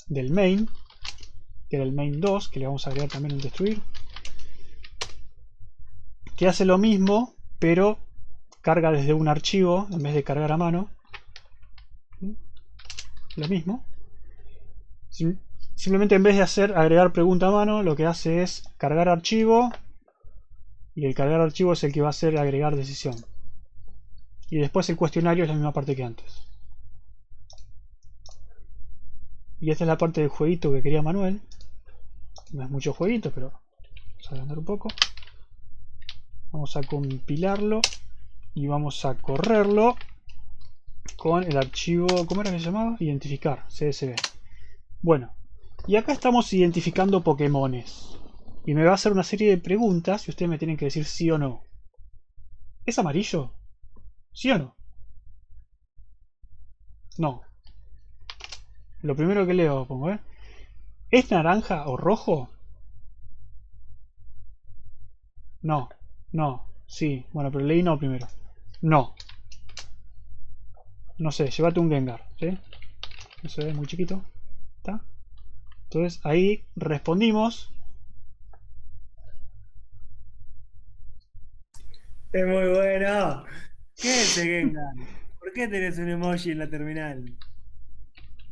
del main, que era el main 2, que le vamos a agregar también el destruir, que hace lo mismo, pero carga desde un archivo en vez de cargar a mano. Lo mismo. Simplemente en vez de agregar pregunta a mano, lo que hace es cargar archivo, y el cargar archivo es el que va a hacer agregar decisión. Y después el cuestionario es la misma parte que antes. Y esta es la parte del jueguito que quería Manuel. No es mucho jueguito, pero vamos a agrandar un poco. Vamos a compilarlo y vamos a correrlo con el archivo, ¿cómo era que se llamaba? Identificar, CSV. Bueno, y acá estamos identificando Pokémones. Y me va a hacer una serie de preguntas y ustedes me tienen que decir sí o no. ¿Es amarillo? ¿Sí o no? No. Lo primero que leo pongo, ¿es naranja o rojo? No. No. Sí. Bueno, pero leí no primero. No. No sé, llévate un Gengar, ¿sí? No se ve muy chiquito. ¿Está? Entonces ahí respondimos. Es muy bueno. ¿Qué es ese Gengar? ¿Por qué tenés un emoji en la terminal?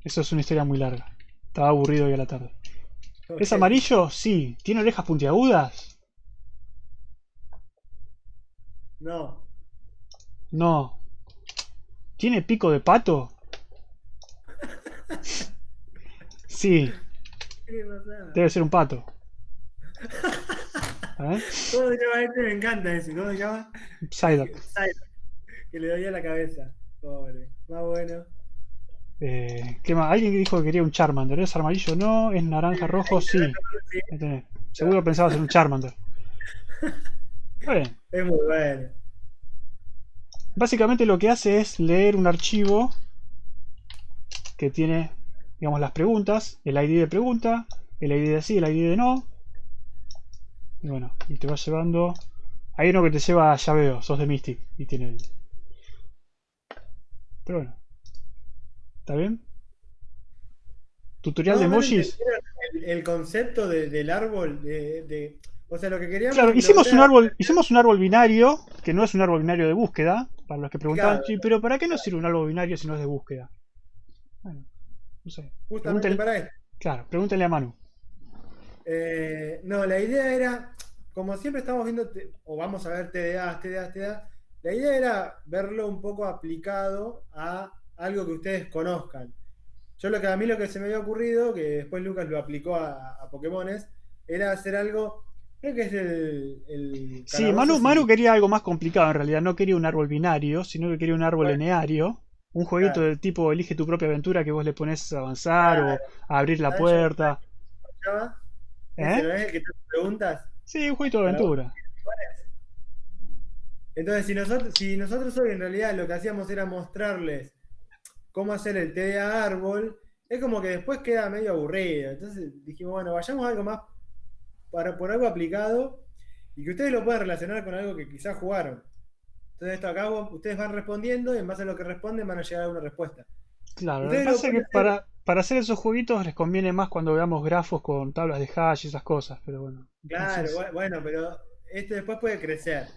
Eso es una historia muy larga. Estaba aburrido hoy a la tarde. Ok. ¿Es amarillo? Sí. ¿Tiene orejas puntiagudas? No. No. ¿Tiene pico de pato? Sí. ¿Qué le pasa? Debe ser un pato. ¿Eh? ¿Cómo se llama este? Me encanta ese. ¿Cómo se llama? Psyduck. Psyduck. Que le dolía la cabeza. Pobre. Más bueno. ¿Qué más? Alguien que dijo que quería un Charmander. ¿Es amarillo? No. ¿Es naranja, rojo? Sí. Sí, Ahí tenés. Seguro pensabas en un Charmander. Está bien. es muy bueno. Básicamente lo que hace es leer un archivo que tiene, digamos, las preguntas, el ID de pregunta, el ID de sí, el ID de no. Y bueno, y te va llevando Hay uno que te lleva a llaveo, sos de Mystic y tiene el... Pero bueno. ¿Está bien? Tutorial Más de o menos emojis. entendieron el concepto del árbol. O sea, lo que Claro, queríamos lograr. hicimos un árbol binario, que no es un árbol binario de búsqueda, para los que preguntaban, Claro, "Che, pero ¿para qué nos sirve un árbol binario si no es de búsqueda?" Bueno, no sé. justamente para esto. Claro, pregúntenle a Manu. No, la idea era, como siempre estamos viendo, o vamos a ver TDAs, la idea era verlo un poco aplicado a algo que ustedes conozcan. A mí lo que se me había ocurrido, que después Lucas lo aplicó a Pokémones, era hacer algo, creo que es el Sí, calabozo Manu quería algo más complicado en realidad, no quería un árbol binario, sino que quería un árbol Bueno, eneario. Un jueguito claro, del tipo elige tu propia aventura que vos le pones a avanzar o claro. a abrir la ¿Sabes? puerta. ¿Se llama? Ese ¿Eh? no es el que te preguntas. Sí, un jueguito de Calabozo. aventura. Entonces, si nosotros hoy en realidad lo que hacíamos era mostrarles cómo hacer el TDA árbol, es como que después queda medio aburrido. Entonces dijimos, bueno, vayamos a algo más por algo aplicado y que ustedes lo puedan relacionar con algo que quizás jugaron. Entonces esto acá ustedes van respondiendo y en base a lo que responden van a llegar a una respuesta. Claro, lo que Ustedes lo pasa es que pueden hacer, para hacer esos jueguitos les conviene más cuando veamos grafos con tablas de hash y esas cosas, pero bueno. claro, Entonces, bueno, pero esto después puede crecer.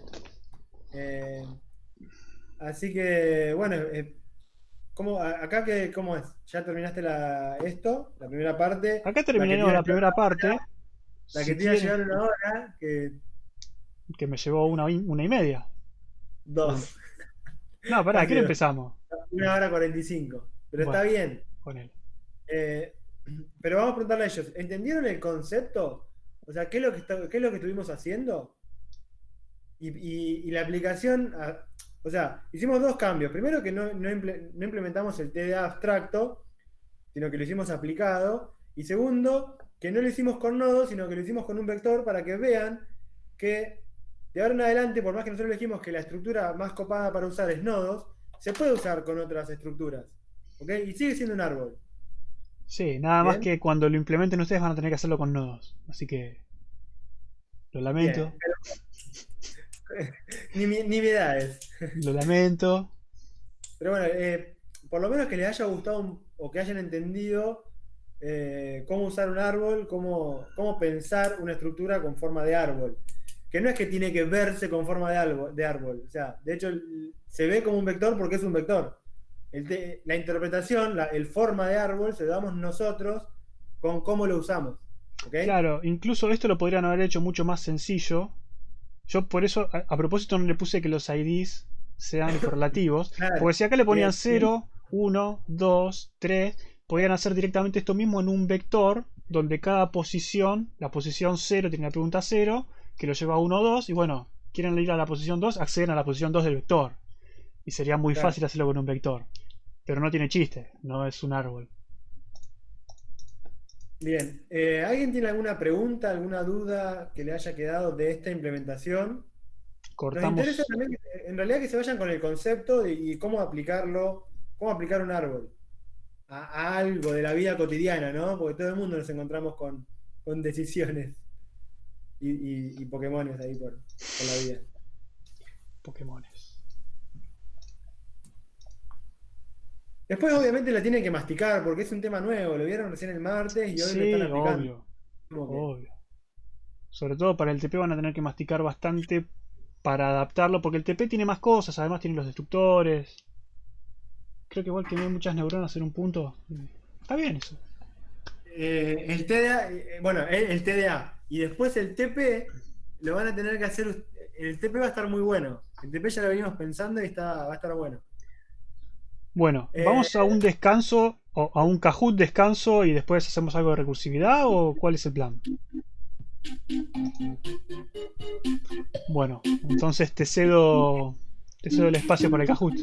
Eh, Así que, bueno, ¿cómo es? ¿Ya terminaste la primera parte? acá La que te iba terminamos a la llevar, primera parte. la que Si te iba a quieren, llevar una hora, que me llevó una y media. Bueno, dos, no, pará, ¿a qué casi hora dos, empezamos? 1 hora 45. Pero está Bueno, bien. con él. Eh, pero vamos a preguntarle a ellos, ¿entendieron el concepto? O sea, ¿qué es lo que estuvimos haciendo? Y la aplicación, o sea, hicimos dos cambios. Primero que no implementamos el TDA abstracto, sino que lo hicimos aplicado. Y segundo, que no lo hicimos con nodos, sino que lo hicimos con un vector para que vean que de ahora en adelante, por más que nosotros elegimos que la estructura más copada para usar es nodos, se puede usar con otras estructuras. ¿Ok? Y sigue siendo un árbol. Sí, nada más ¿Bien? que cuando lo implementen ustedes van a tener que hacerlo con nodos. Así que lo lamento, Bien. Nimiedades. lo lamento. Pero bueno, por lo menos que les haya gustado o que hayan entendido cómo usar un árbol, cómo pensar una estructura con forma de árbol. Que no es que tiene que verse con forma de árbol. O sea, de hecho, se ve como un vector porque es un vector. La interpretación, el forma de árbol, se lo damos nosotros con cómo lo usamos. ¿Ok? Claro, incluso esto lo podrían haber hecho mucho más sencillo. Yo por eso, a propósito, no le puse que los IDs sean correlativos. Claro. Porque si acá le Bien, ponían bien. 0, 1, 2, 3, podrían hacer directamente esto mismo en un vector donde cada posición, la posición 0 tiene la pregunta 0, que lo lleva a 1, 2, y bueno, quieren ir a la posición 2, acceden a la posición 2 del vector. Y sería muy Claro. fácil hacerlo con un vector. Pero no tiene chiste, no es un árbol. Bien. ¿Alguien tiene alguna pregunta, alguna duda que le haya quedado de esta implementación? Nos interesa Cortamos. también, en realidad, que se vayan con el concepto y cómo aplicarlo, cómo aplicar un árbol a algo de la vida cotidiana, ¿no? Porque todo el mundo nos encontramos con decisiones y Pokémones ahí por la vida. Pokémones. Después, obviamente, la tienen que masticar porque es un tema nuevo. Lo vieron recién el martes y hoy lo están Sí, aplicando. obvio, Como que, obvio. Sobre todo para el TP van a tener que masticar bastante para adaptarlo, porque el TP tiene más cosas, además tiene los destructores. Creo que igual que no hay muchas neuronas en un punto. Está bien eso. el TDA, bueno, el TDA y después el TP lo van a tener que hacer. El TP va a estar muy bueno. El TP ya lo venimos pensando y va a estar bueno. Bueno, Eh, ¿vamos a un descanso o a un Kahoot descanso y después hacemos algo de recursividad o cuál es el plan? Bueno, entonces te cedo el espacio para el Kahoot.